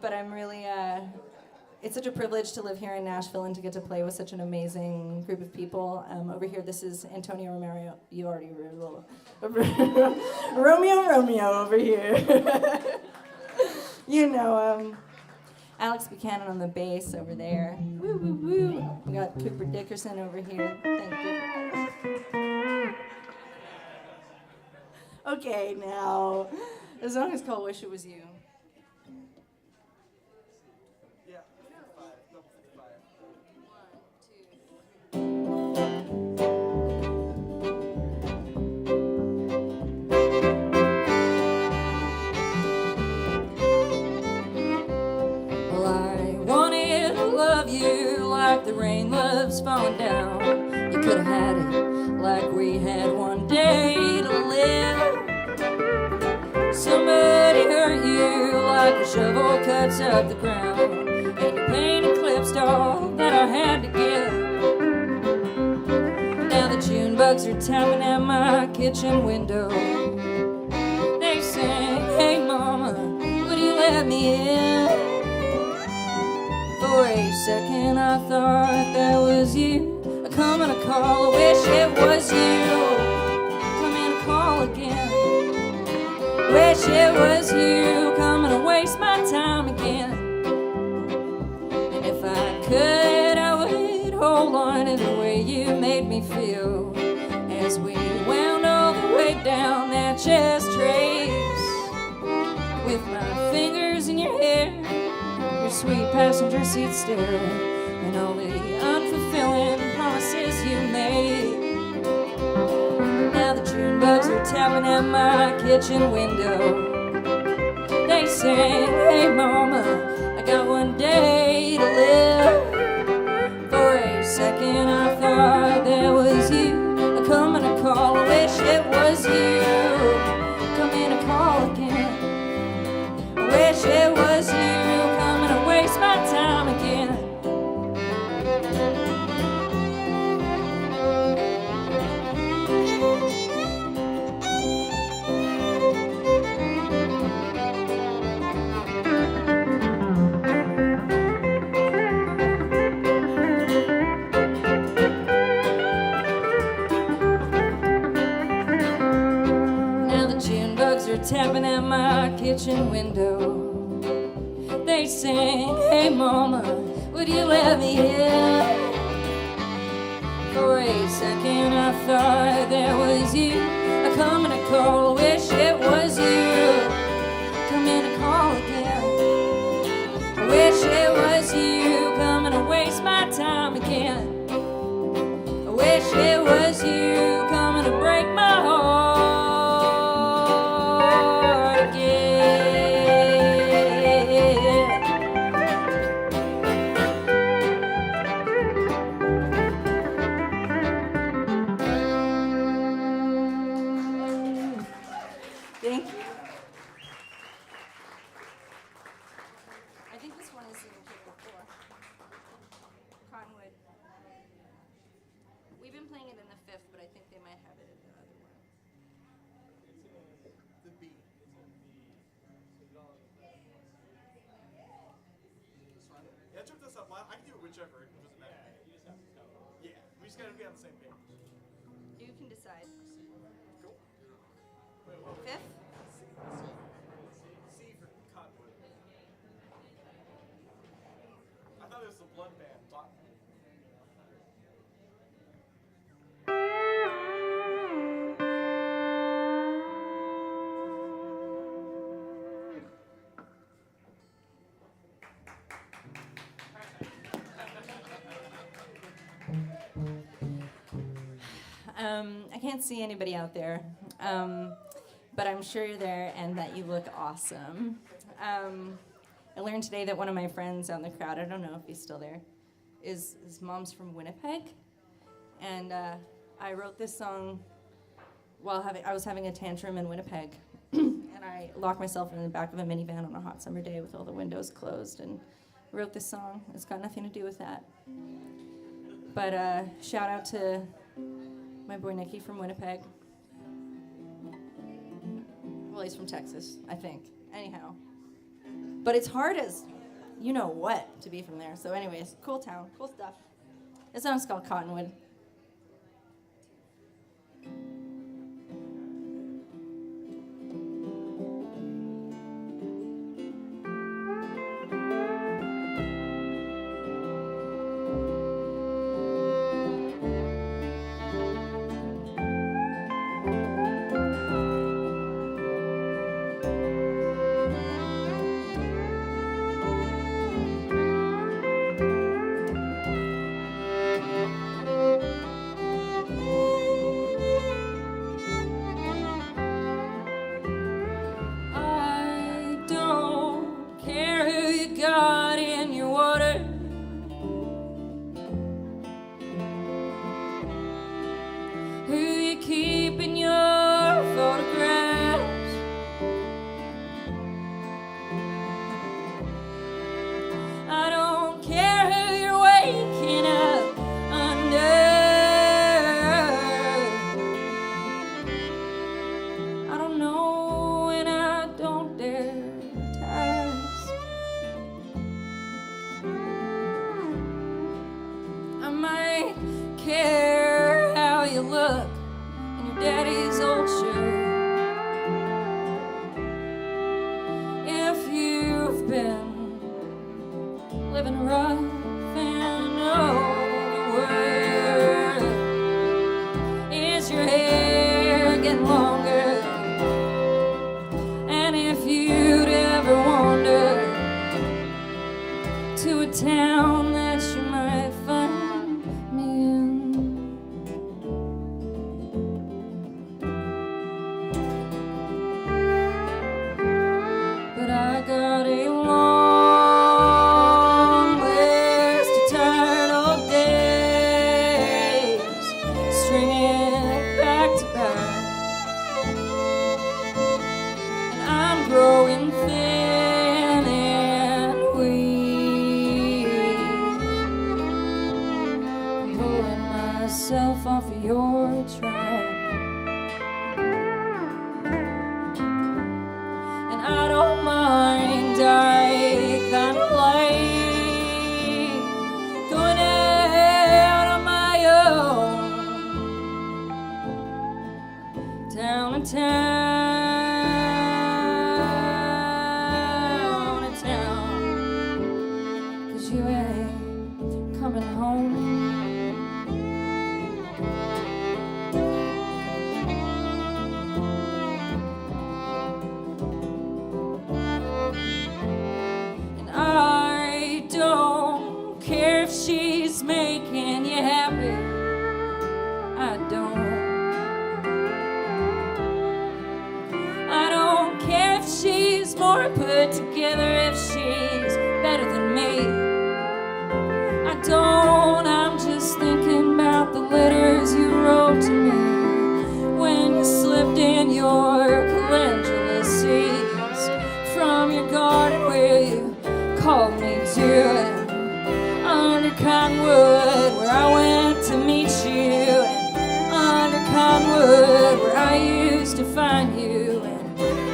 But I'm really It's such a privilege to live here in Nashville and to get to play with such an amazing group of people. Over here, this is Antonio Romero. You already Romeo over here. You know, Alex Buchanan on the bass over there. Woo, woo, woo. We got Cooper Dickerson over here. Thank you. Okay, now, the song is called Wish It Was You. Like the rain loves falling down. You could have had it like we had one day to live. Somebody hurt you like a shovel cuts up the ground, and you painted clips all that I had to give. Now the June bugs are tapping at my kitchen window. They say, hey mama, would you let me in? For a second I thought that was you. I come and I call, I wish it was you. Come and I call again. Wish it was you. Come and I waste my time again. And if I could, I would hold on to the way you made me feel as we wound all the way down that chest trace, with my fingers in your hair, your sweet passenger seat stare, and all the unfulfilling promises you made. Now the June bugs are tapping at my kitchen window. They say, hey mama, I got one day to live. For a second I thought that was you. I come and I call, I wish it was you. Come in and call again. I wish it was you. Waste my time again. Now the June bugs are tapping at my kitchen window. They sing, hey mama, would you let me in? For a second I thought that was you. I come and I call, I wish it was you. Come in and call again. I wish it was you. Come and I waste my time again. I wish it was you. Come and I break my heart again. Thank you. I think this one is in the before. Cottonwood. We've been playing it in the fifth, but I think they might have it in the other one. The B. Yeah, took this up. I can do it whichever. It doesn't matter. Yeah, we just gotta be on the same page. You can decide. Cool. Fifth? C for Cottonwood. I thought it was the blood band. I can't see anybody out there, but I'm sure you're there and that you look awesome. I learned today that one of my friends out in the crowd, I don't know if he's still there, his mom's from Winnipeg, and I wrote this song while I was having a tantrum in Winnipeg, and I locked myself in the back of a minivan on a hot summer day with all the windows closed, and wrote this song. It's got nothing to do with that. But shout out to my boy Nicky from Winnipeg. Well, he's from Texas, I think. Anyhow. But it's hard as you know what to be from there. So anyways, cool town, cool stuff. This song's called Cottonwood. I don't care who you got in your water. Who you keep in your photographs. I don't care who you're waking up under. I don't know and I don't dare to ask. I might care how you look in your daddy's old shirt. If you've been living rough and overworked, is your hair getting longer? And if you'd ever wander to a town that you might find me in. But I got a long list of tired old days, stringing it back to back. And I'm growing thin and weak, pulling myself off of your track. And I don't mind, I kind of like going out on my own, town to town, 'cause you ain't coming home. And I don't care if she's making you happy. I don't care if she's more put together, if she's better than me. I don't, I'm just thinking about the letters you wrote to me when you slipped in your calendula seeds from your garden where you called me to it. Under Cottonwood where I went to meet you, and under Cottonwood where I used to find you, and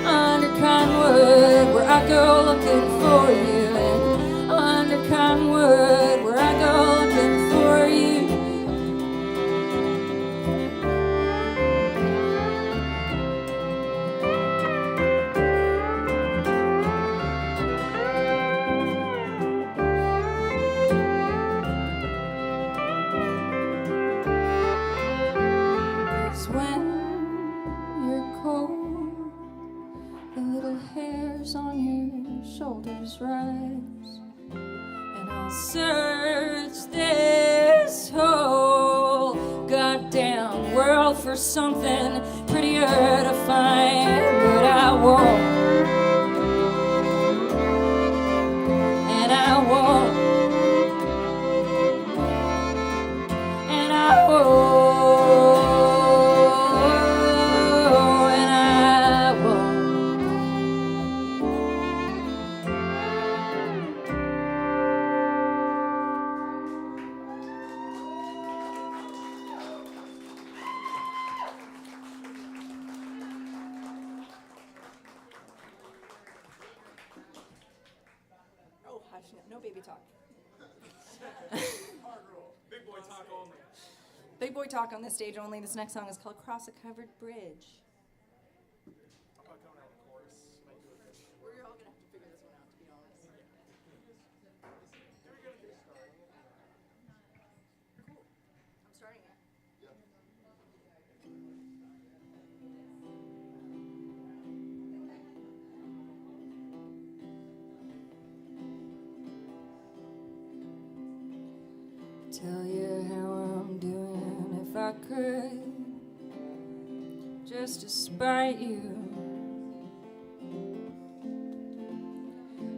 under Cottonwood where I go looking for you, and under Cottonwood where I go looking for you. When you're cold, the little hairs on your shoulders rise, and I'll search this whole goddamn world for something prettier to find, but I won't, and I won't, and I won't. Oh, hush now. baby talk. Hard rule. Big boy talk only. Big boy talk on this stage only. This next song is called Cross a Covered Bridge. I'll probably come out of the chorus. Might do it this. We're all gonna have to figure this one out, to be honest. Here we go to the start. Cool. I'm starting it. Tell you how I'm doing if I could, just to spite you.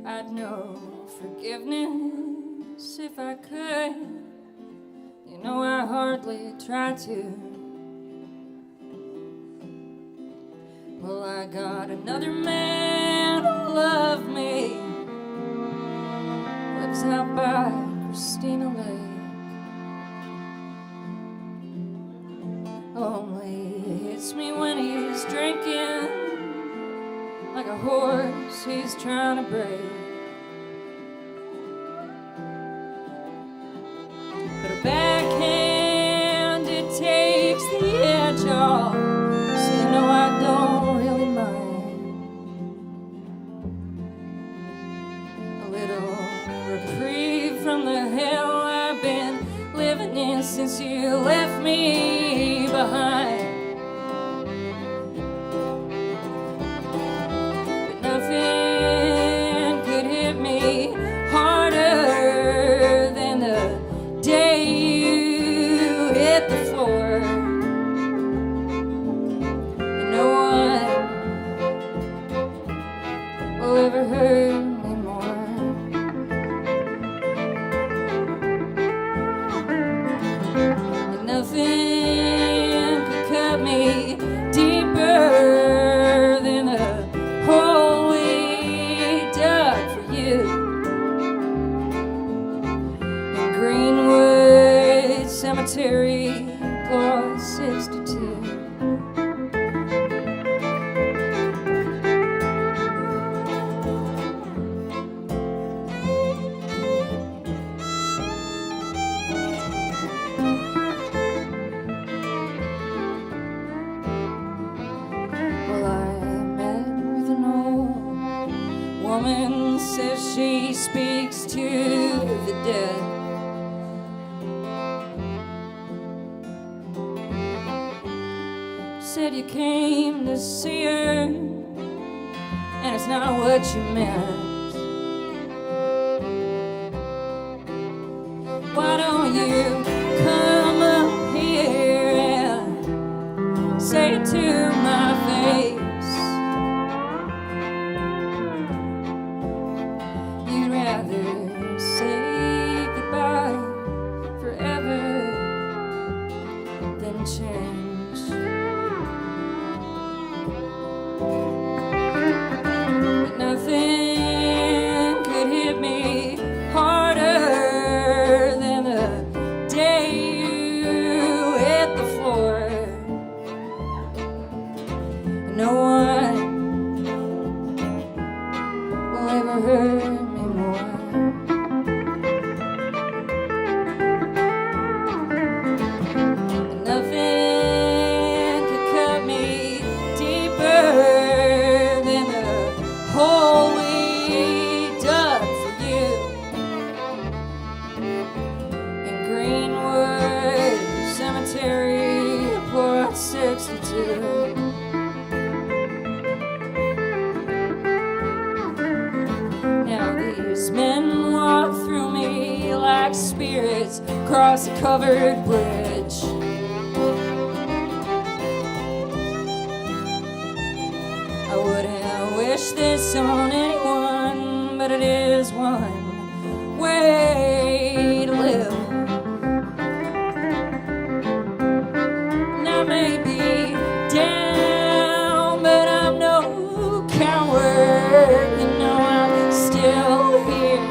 I'd know forgiveness if I could. You know I hardly try to. Well, I got another man who loved me, lives out by Christina Lake. Only hits me when he's drinking, like a horse he's trying to break. But a backhand, it takes the edge off, so you know I don't really mind. A little reprieve from the hell I've been living in since you left me behind. But nothing could hit me harder than the day you hit the floor. And no one will ever hurt me more. And nothing could cut me deeper than the hole we dug for you in Greenwood Cemetery, Plot 62. Well, I met with an old woman, says she speaks to the dead. Said you came to see her, and it's not what you meant. Why don't you come up here and say it to my face? You'd rather say goodbye forever than change. But nothing could hit me harder than the day you hit the floor. And no one will ever hurt me more. And nothing could cut me deeper than the hole we dug for you in Greenwood Cemetery, Plot 62. Now these men walk through me like spirits across a covered bridge. I wouldn't wish this on anyone, but it is one way to live. And I may be down, but I'm no coward. You know I'm still here,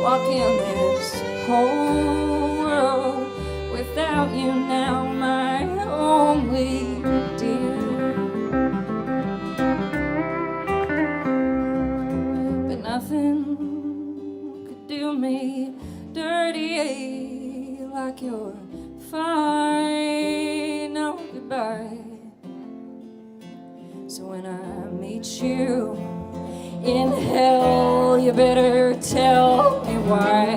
walking this whole world without you now, my only dear. me dirty like you're fine. No goodbye. So when I meet you in hell, you better tell me why.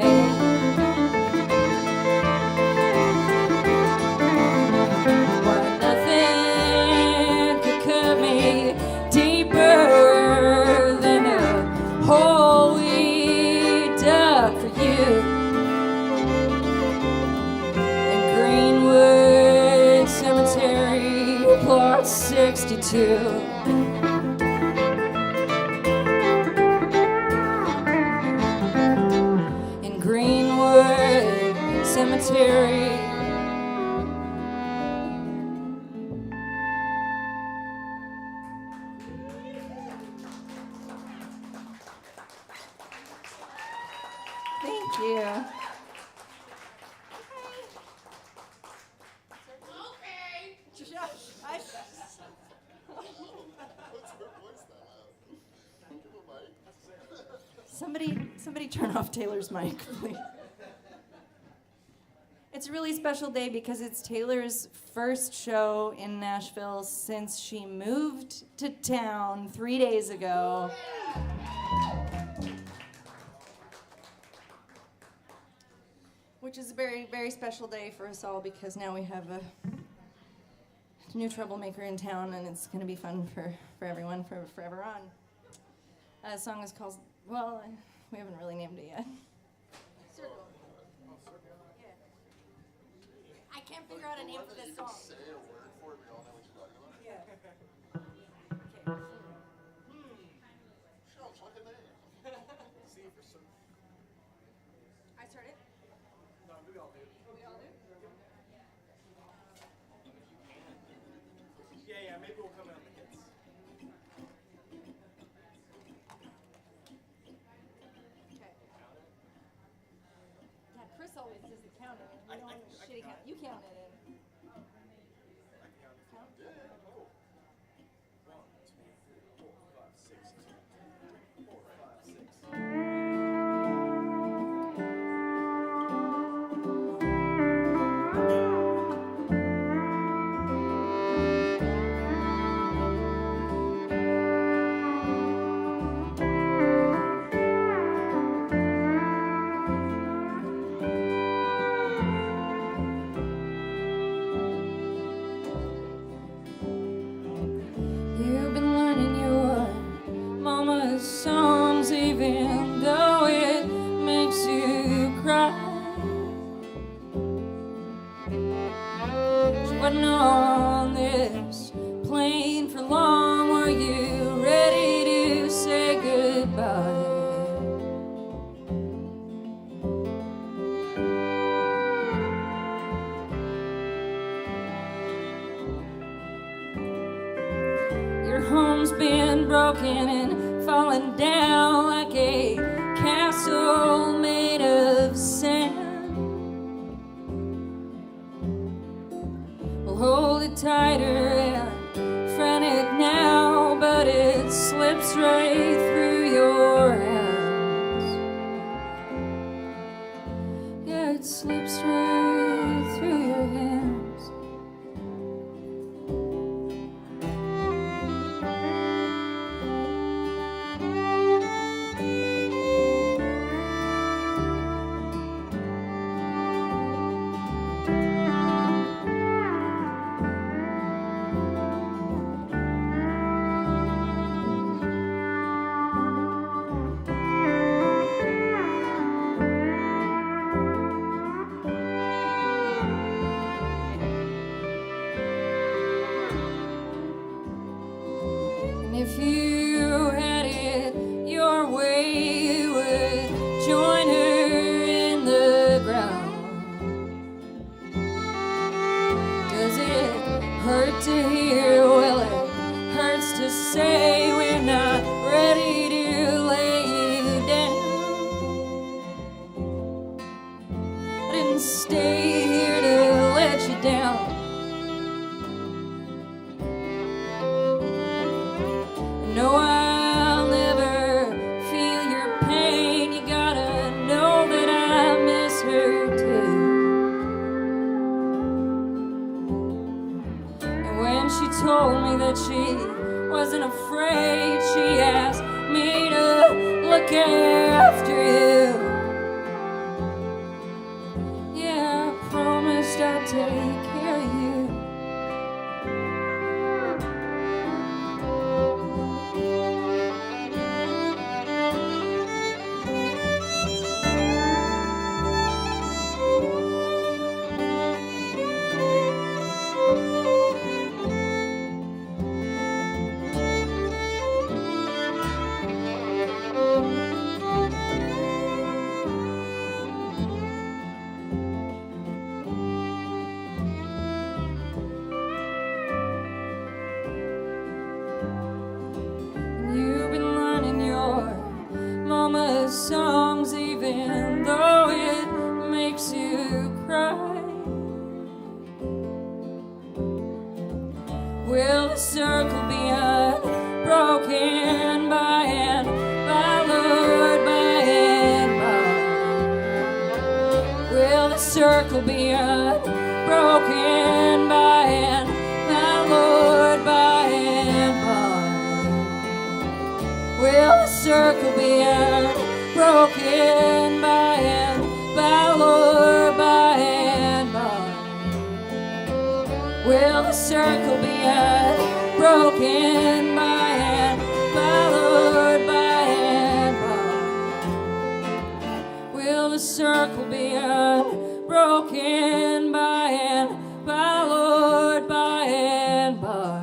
Why nothing could cut me deeper than a hole we dug for you in Greenwood Cemetery, plot 62. Cemetery. Thank you. Somebody turn off Taylor's mic, please. It's a really special day because it's Taylor's first show in Nashville since she moved to town 3 days ago. Which is a very, very special day for us all because now we have a new troublemaker in town and it's going to be fun for everyone for forever on. The song is called, well, we haven't really named it yet. Circle. I can't figure out a name for this song. Say a word for it, we all know what you're talking about. Yeah. Show us like a name. See for some. I started? No, we all do. We all do? Yeah, maybe we'll come out the hits. Okay. Yeah, Chris always does the counting. We don't want a shitty count. You count it in. Count? Yeah. Oh. 1, 2, 3, 4, 5, 6, 4, 5, You've been learning your mama's songs even though it makes you cry. She wasn't on this plane for long. Were you ready to say goodbye? Your home's been broken and fallen down like a castle made of sand. Well, hold it tighter and frantic now, but it slips right through your hands. Yeah, it slips right through your hands. If you had it your way, you would join her in the ground. Does it hurt to hear? Well, it hurts to say we're not ready to lay you down. I didn't stay here to let you down. No, I'll never feel your pain. You gotta know that but she wasn't afraid. She asked me to look after you. Yeah, I promised I'd take care of you. You've been learning your mama's songs, even though it makes you cry. Will the circle be unbroken by and by, Lord, by and by? Will the circle be unbroken by and by, Lord, by and by? Will the circle be unbroken by and by, Lord, by and by? Will the circle be unbroken by and by, Lord, by and by? Will the circle be unbroken by and by, Lord, by and by?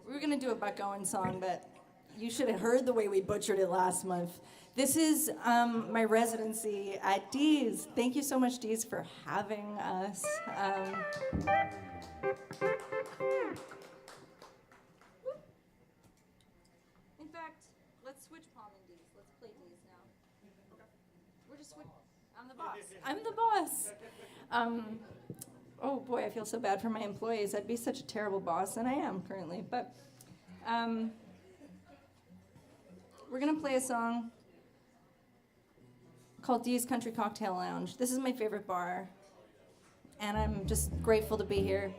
We were going to do a Buck Owens song, but you should have heard the way we butchered it last month. This is my residency at Dee's. Thank you so much, Dee's, for having us. In fact, let's switch Palm and Dee's. Let's play Dee's now. We're just switch. I'm the boss. I'm the boss. Oh boy, I feel so bad for my employees. I'd be such a terrible boss, and I am currently. But we're gonna play a song called Dee's Country Cocktail Lounge. This is my favorite bar, and I'm just grateful to be here.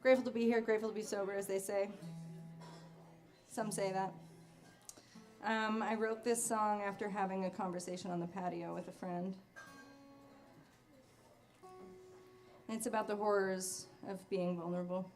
Grateful to be here, grateful to be sober, as they say. Some say that. I wrote this song after having a conversation on the patio with a friend. And it's about the horrors of being vulnerable.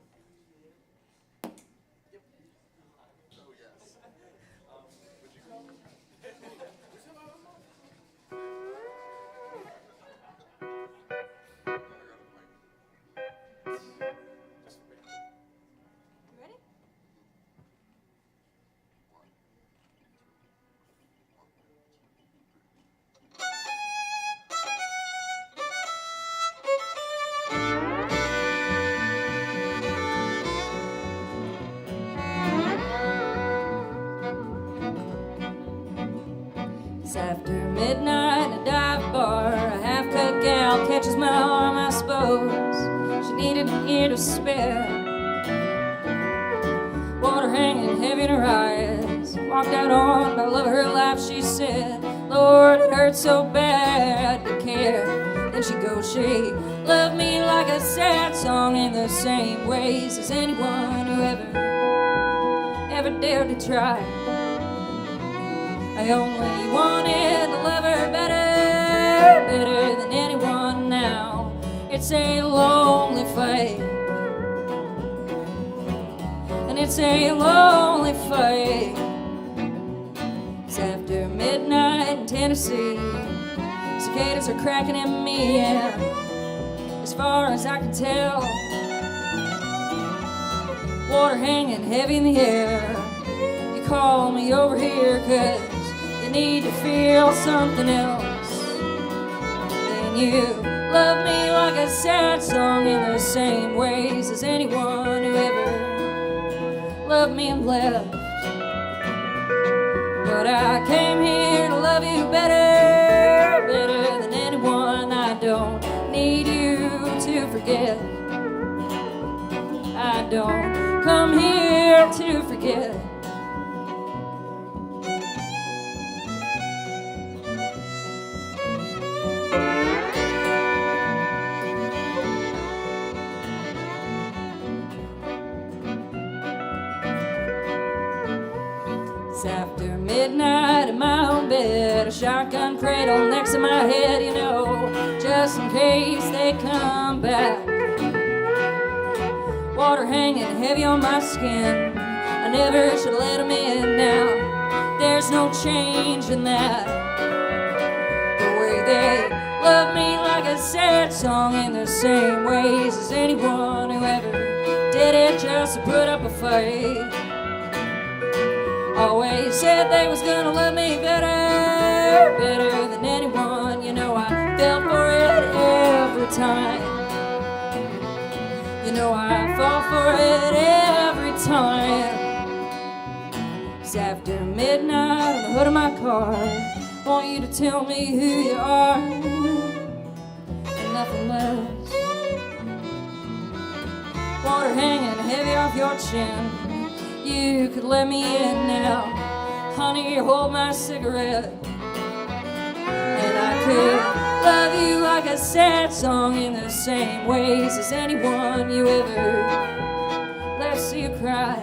After midnight, a dive bar, a half-cut gal catches my arm, I suppose. She needed an ear to spare. Water hanging heavy in her eyes. Walked out on my love of her life, she said, Lord, it hurts so bad to care. Then she goes, she loved me like a sad song in the same ways as anyone who ever dared to try. I only wanted to love her better than anyone now. It's a lonely fight, and it's a lonely fight. It's after midnight in Tennessee. Cicadas are cracking at me, and as far as I can tell, water hanging heavy in the air. You call me over here 'cause you need to feel something else. Then you love me like a sad song in the same ways as anyone who ever loved me and left. But I came here to love you better, better than anyone. I don't need you to forget. I don't come here to forget. It's after midnight in my own bed, a shotgun cradle next to my head, you know, just in case they come back. Water hanging heavy on my skin, I never should let them in now. There's no change in that. The way they love me like a sad song in the same ways as anyone who ever did it just to put up a fight. Always said they was gonna love me better, better than anyone. You know I fell for it every time. You know I fall for it every time. It's after midnight on the hood of my car. Want you to tell me who you are, and nothing less. Water hanging heavy off your chin. You could let me in now, honey, hold my cigarette. And I could love you like a sad song in the same ways as anyone you ever let see you cry.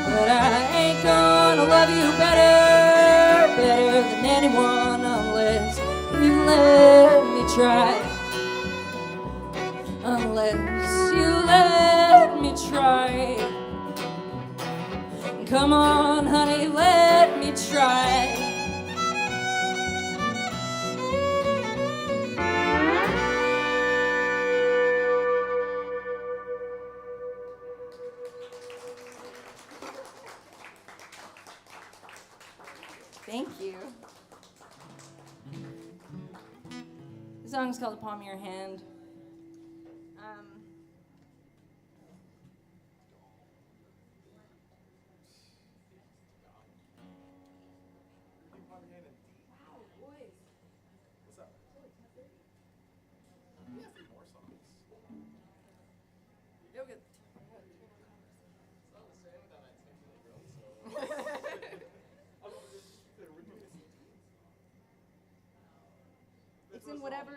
But I ain't gonna love you better, better than anyone unless you let me try. Unless you let me try. Come on, honey, let me try. Thank you. The song's called The Palm of Your Hand.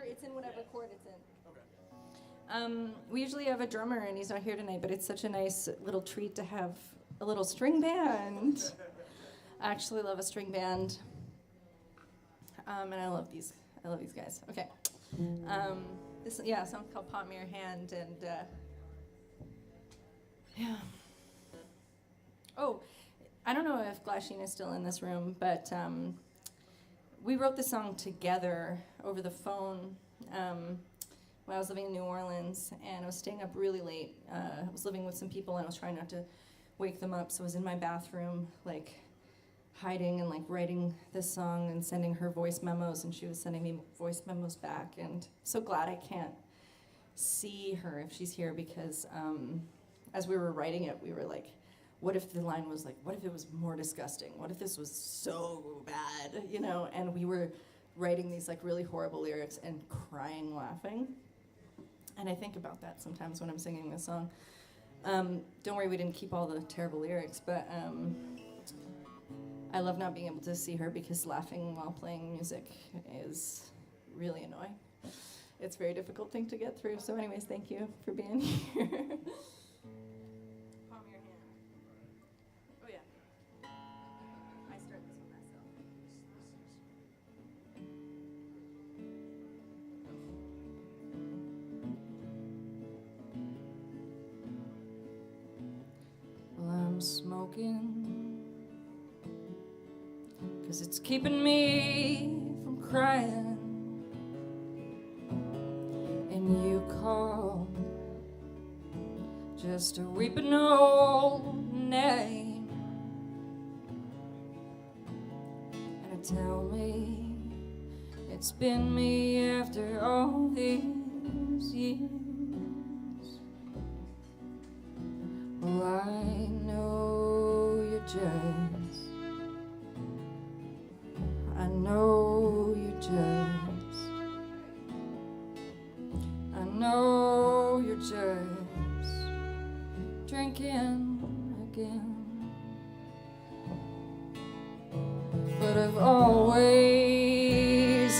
It's in whatever chord it's in. We usually have a drummer and he's not here tonight, but it's such a nice little treat to have a little string band. I actually love a string band. And I love these guys. Okay. This song's called Palm of Your Hand, and yeah. Oh, I don't know if Glasheen is still in this room, but we wrote this song together over the phone when I was living in New Orleans, and I was staying up really late. I was living with some people, and I was trying not to wake them up, so I was in my bathroom, like, hiding and, like, writing this song and sending her voice memos, and she was sending me voice memos back, and so glad I can't see her if she's here, because as we were writing it, we were like, what if the line was like, what if it was more disgusting? What if this was so bad, you know? And we were writing these like really horrible lyrics and crying laughing. And I think about that sometimes when I'm singing this song. Don't worry, we didn't keep all the terrible lyrics, but I love not being able to see her because laughing while playing music is really annoying. It's a very difficult thing to get through. So anyways, thank you for being here. Palm your hand. Oh yeah. I start this one myself. Well, I'm smoking 'cause it's keeping me from crying. And you call just a weeping old name, and tell me it's been me after all these years. Well, I know you're just just drinking again. But I've always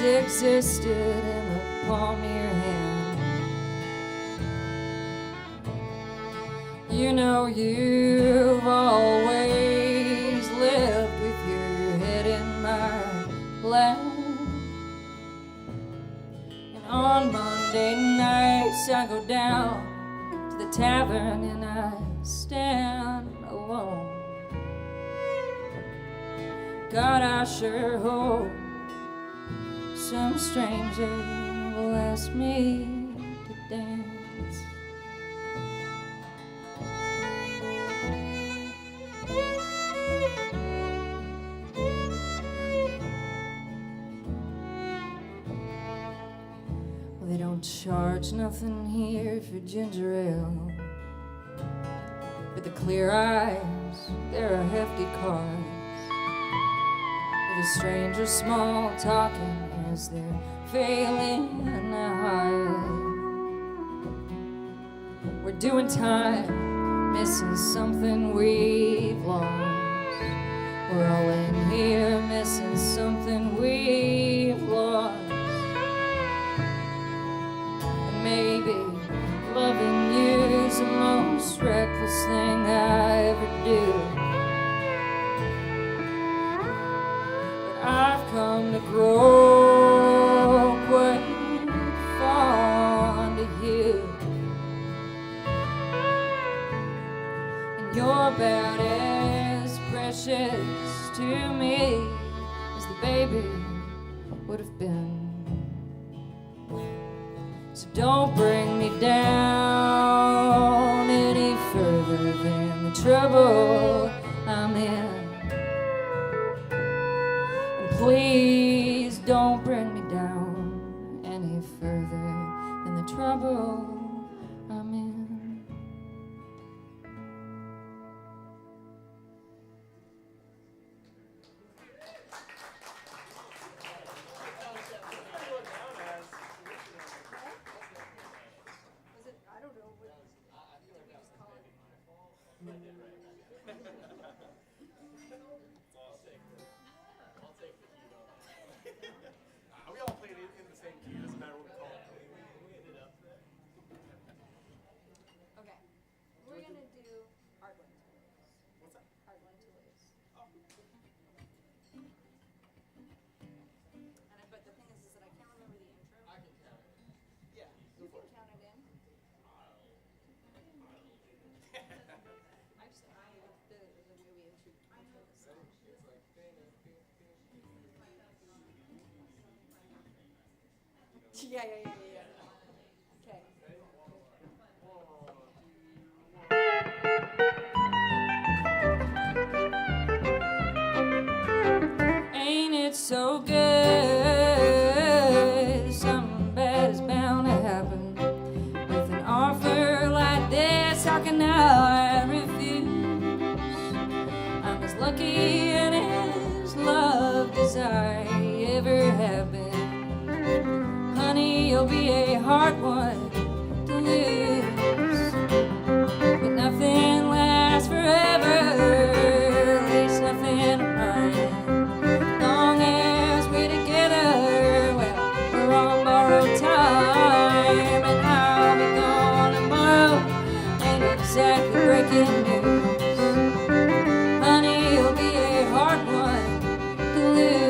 existed in the palm of your hand. You know you've always lived with your head in my lap. And on Monday nights I go down to the tavern and I stand alone. God, I sure hope some stranger will ask me to dance. Well, they don't charge nothing here for ginger ale. With the clear eyes, they're a hefty card. The stranger small talking as they're failing in the hide. We're doing time, missing something we've lost. We're all in here missing something we've lost. And maybe loving you's the most reckless thing I ever do. I've come to grow quite fond of you, and you're about as precious to me as the baby would have been. So don't bring me down any further than the trouble I'm in. Please don't bring me down any further than the trouble I'm in. We all played it in the same key, doesn't matter what we call it. Okay. We're gonna do hard one to lose. What's that? Hard one to lose. Oh. But the thing is that I can't remember the intro. I can count it. Yeah. You can count it in. The movie intro. Yeah. Okay. Ain't it so good? Something bad is bound to happen. With an offer like this, how can I refuse? I'm as lucky in his love as I ever have been. Honey, you'll be a hard one to lose. But nothing lasts forever, at least nothing of mine. Long as we're together, well, we're on borrowed time. And I'll be gone tomorrow, ain't exactly breaking news. Honey, you'll be a hard one to lose.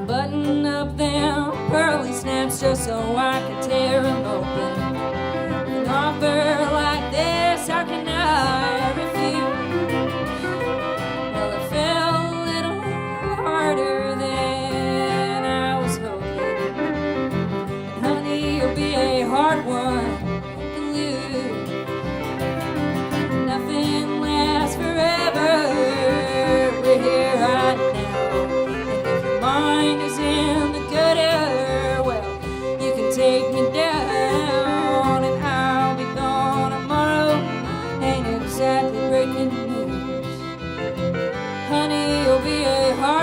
Button up them pearly snaps just so I can tear them open. An offer like this, how can I refuse? Well, it fell a little harder than I was hoping. And honey, you'll be a hard one to lose. Nothing lasts forever. We're here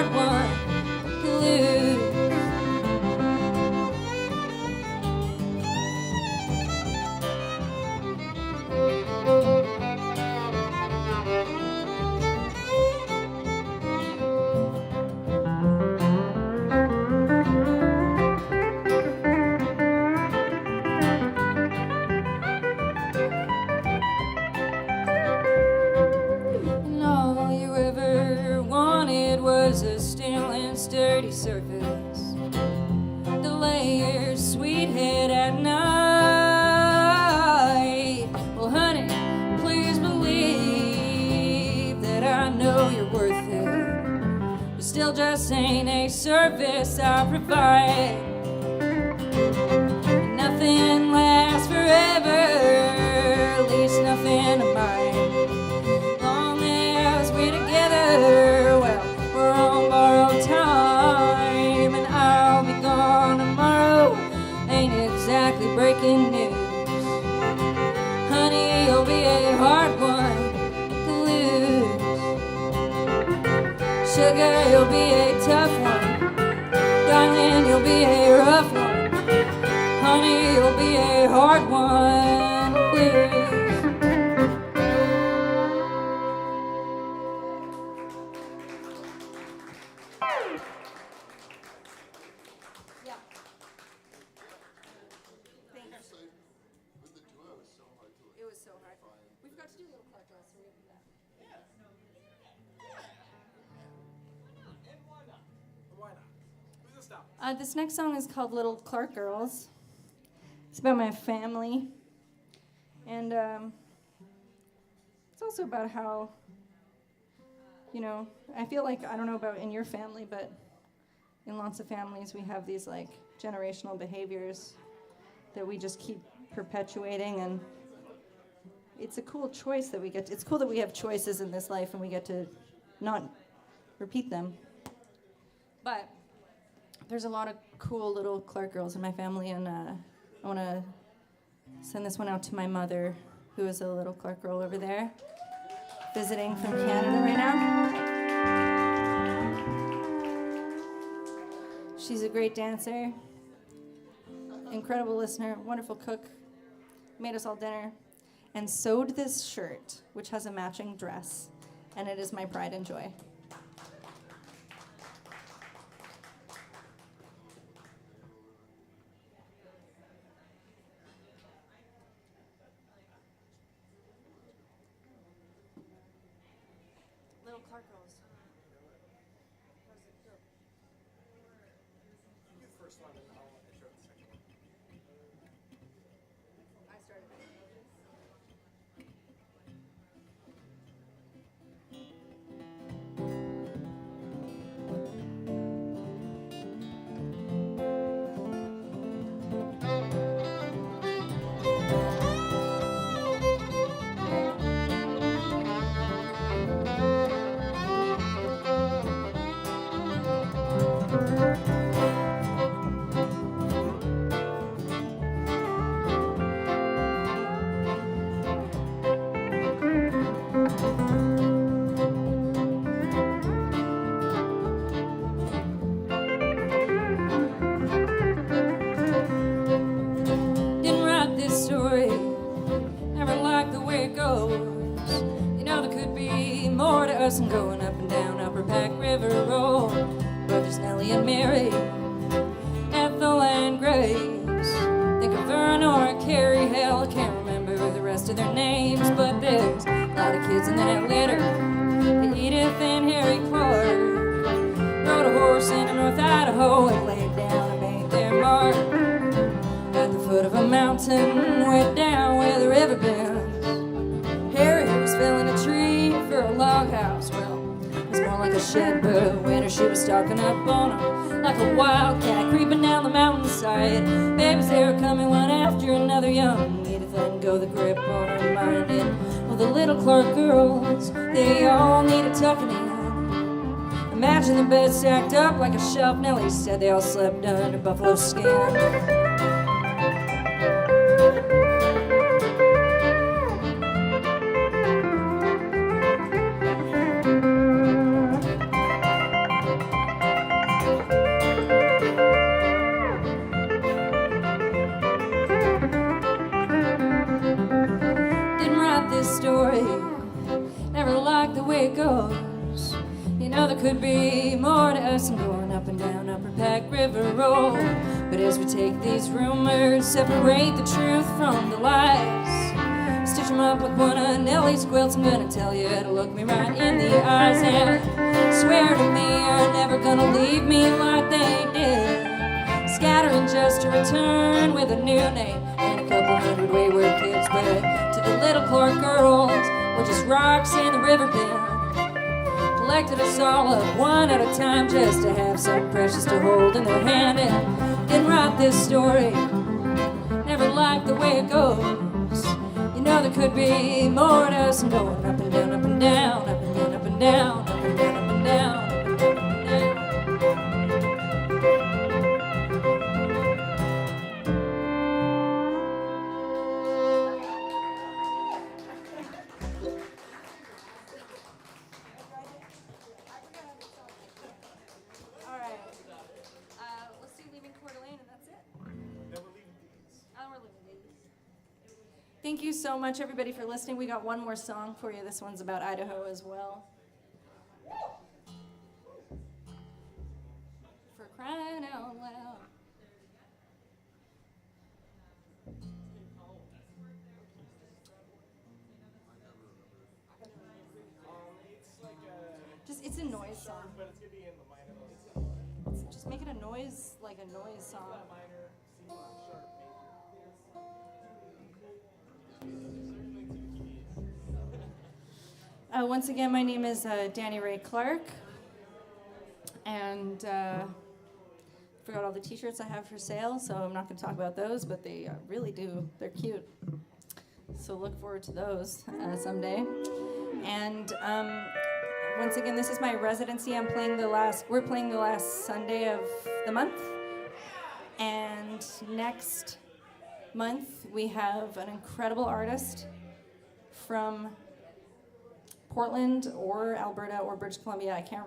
hard one to lose. And all you ever wanted was a still and sturdy surface to lay your sweet head at night. Well, honey, please believe that I know you're worth it, but still just ain't a service I provide. Nothing lasts forever, at least nothing of mine. Long as we're together, well, we're on borrowed time, and I'll be gone tomorrow. Ain't exactly breaking news. Honey, you'll be a hard one to lose. Sugar, you'll be a tough one. Darling, you'll be a rough one. Honey, you'll be a hard one to lose. Yeah. Thanks. It was so hard. We forgot to do Little Clark Girls, so we're gonna do that. Why not? Who's gonna stop? This next song is called Little Clark Girls. It's about my family. And it's also about how, you know, I feel like, I don't know about in your family, but in lots of families we have these like generational behaviors that we just keep perpetuating, and it's a cool choice that we get. It's cool that we have choices in this life and we get to not repeat them. But there's a lot of cool little Clark girls in my family, and I want to send this one out to my mother, who is a little Clark girl over there, visiting from Canada right now. She's a great dancer, incredible listener, wonderful cook, made us all dinner, and sewed this shirt, which has a matching dress, and it is my pride and joy. Little Clark girls. You first one, and I'll intro the second one. I started. Didn't write this story, never liked the way it goes. You know, there could be more to us than going up and down Upper Pack River Road. Brothers Nellie and Mary, Ethel and Grace. Think of Vern or Carrie, hell, I can't remember the rest of their names, but there's a lot of kids in that litter. Edith and Harry Clark rode a horse into North Idaho and laid down and made their mark at the foot of a mountain, way down where the river bends. Harry was felling a tree for a log house. Well, it was more like a shed, but winter she was stalking up on him like a wildcat creeping down the mountainside. Babies, they were coming one after another, young Edith letting go the grip on her mind. And well, the little Clark girls, they all needed tucking in. Imagine the bed stacked up like a shelf. Nellie said they all slept under buffalo skin. could be more to us than going up and down Upper Pack River Road. But as we take these rumors, separate the truth from the lies, stitch them up like one of Nellie's quilts, I'm gonna tell you to look me right in the eyes and swear to me you're never gonna leave me like they did, scattering just to return with a new name and a couple hundred wayward kids. But to the little Clark girls, we're just rocks in the riverbed, collected us all up one at a time just to have something precious to hold in their hand. And didn't write this story, never liked the way it goes. You know there could be more to us than going up and down, up and down, up and down, up and down, up and down, up and down. Thank you so much, everybody, for listening. We got one more song for you. This one's about Idaho as well. For crying out loud. It's a noise song. But it's gonna be in the minor. Just make it a noise, like a noise song. Minor, C sharp, major. Once again, my name is Dani Ray Clark, and forgot all the t-shirts I have for sale, so I'm not going to talk about those, but they really do. They're cute. So look forward to those someday. And once again, this is my residency. We're playing the last Sunday of the month. And next month, we have an incredible artist from Portland or Alberta or British Columbia. I can't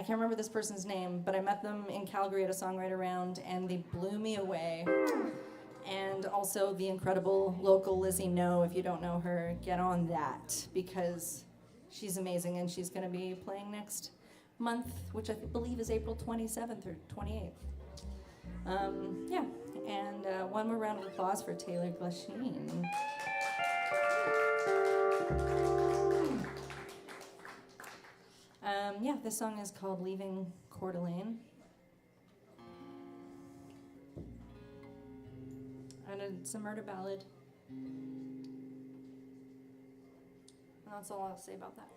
remember this person's name, but I met them in Calgary at a songwriter round, and they blew me away. And also the incredible local Lizzie No. If you don't know her, get on that, because she's amazing, and she's going to be playing next month, which I believe is April 27th or 28th. Yeah, and one more round of applause for Taylor Glasheen. Yeah, this song is called Leaving Coeur d'Alene. And it's a murder ballad. And that's all I'll say about that.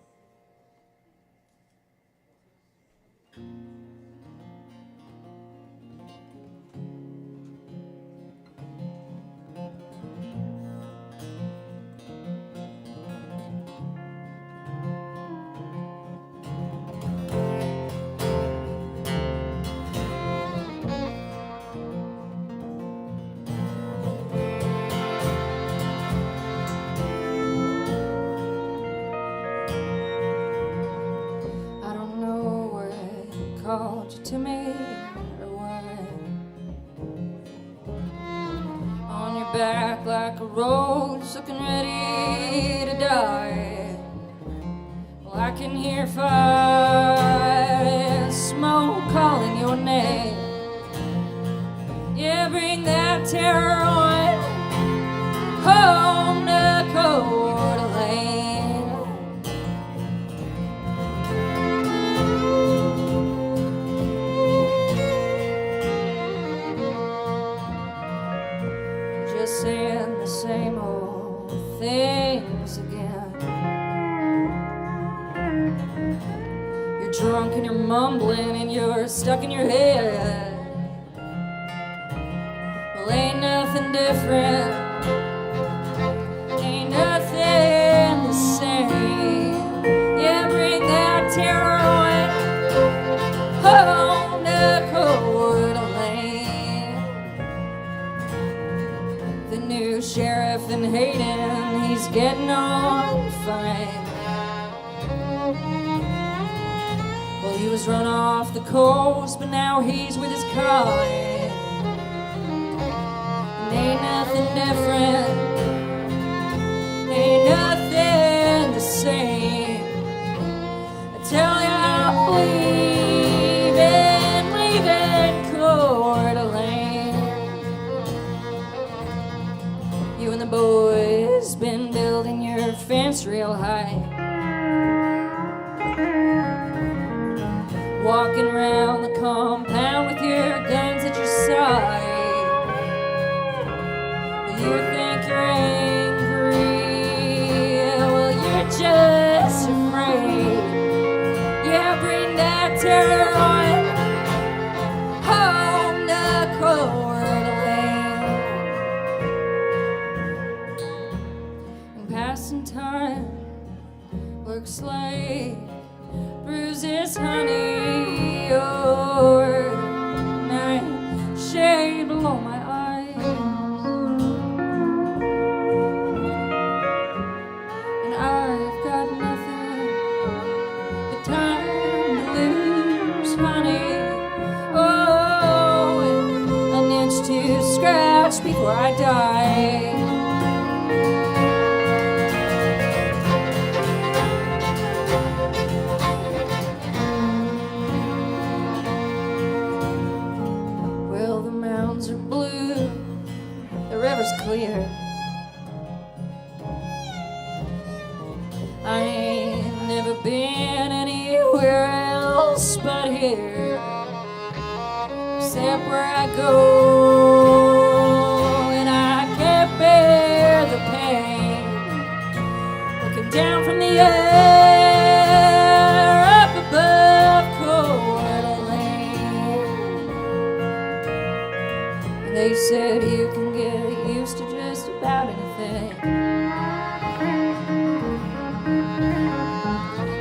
To me, or what? On your back like a rose, looking ready to die. Well, I can hear fire and smoke calling your name. Yeah, bring that terror on home to Coeur d'Alene. Saying the same old things again. You're drunk and you're mumbling and you're stuck in your head. Well, ain't nothing different, ain't nothing the same. Yeah, bring that terror on home to Coeur d'Alene. The new sheriff in Hayden, he's getting on fine. Well, he was run off the coast, but now he's with his kind. And ain't nothing different, ain't nothing the same. I tell you how walking around the compound with your guns at your side. Well, you think you're angry, well, you're just afraid. Yeah, bring that terror on home to Coeur d'Alene. And passing time looks like bruises, honey, your night shade below my eyes. And I've got nothing but time to lose, honey. Oh, an itch to scratch before I die. Well, the mountains are blue, the river's clear. I ain't never been anywhere else but here, except where I go, and I can't bear the pain. Looking down from the air up above Coeur d'Alene. And they said you can get used to just about anything,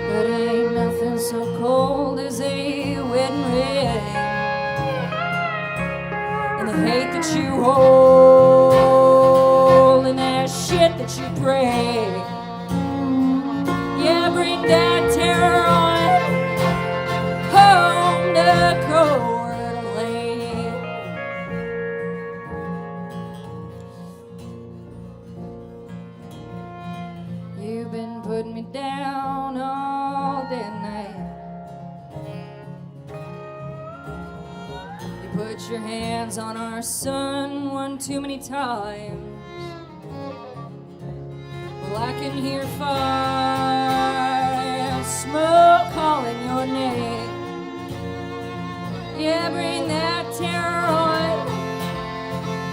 but ain't nothing so cold as a wedding ring. And the hate that you hold and that shit that you pray. Yeah, bring that terror on home to Coeur d'Alene. You've been putting me down all day and night. You put your hands on our son one too many times. Well, I can hear fire and smoke calling your name. Yeah, bring that terror on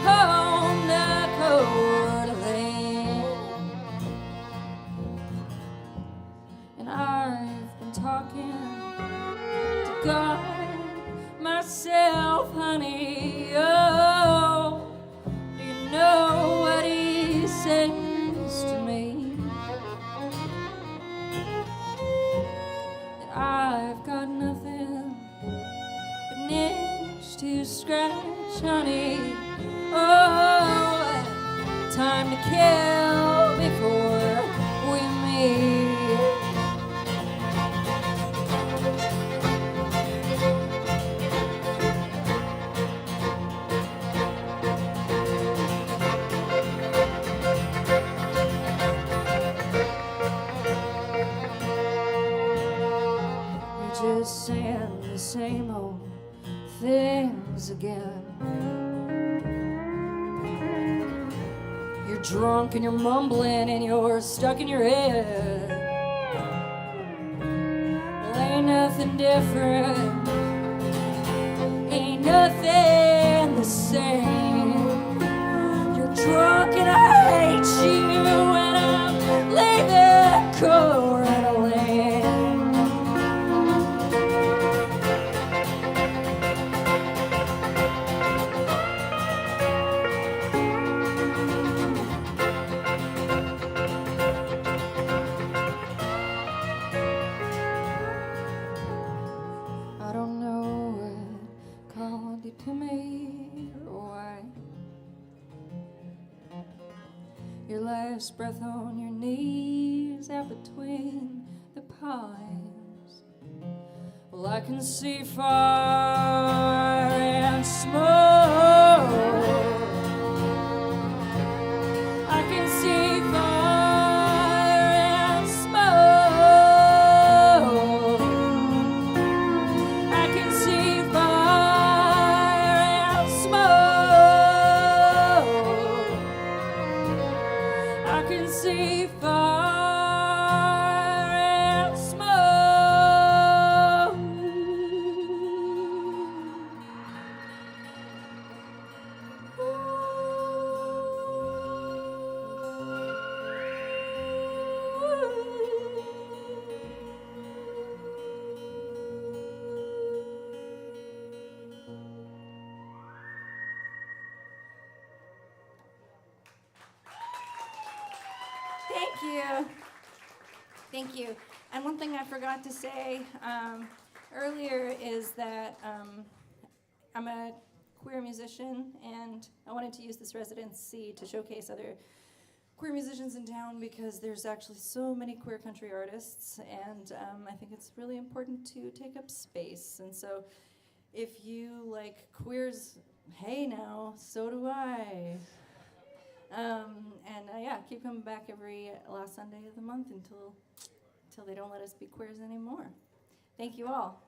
home to Coeur d'Alene. And I've been talking to God myself, honey. Oh, do you know what he says to me? That I've got nothing but an itch to scratch, honey. Oh, time to kill before we meet. You're just saying the same old things again. You're drunk and you're mumbling and you're stuck in your head. Well, ain't nothing different, ain't nothing the same. You're drunk and I hate you and I'm leaving Coeur d'Alene. I don't know what called you to me or why. Your last breath on your knees out between the pines. Well, I can see fire and smoke. I can see fire and smoke. I can see fire and smoke. I can see fire and smoke. Thank you. Thank you. And one thing I forgot to say earlier is that I'm a queer musician, and I wanted to use this residency to showcase other queer musicians in town because there's actually so many queer country artists, and I think it's really important to take up space. And so if you like queers, hey now, so do I. Yeah, keep coming back every last Sunday of the month until they don't let us be queers anymore. Thank you all.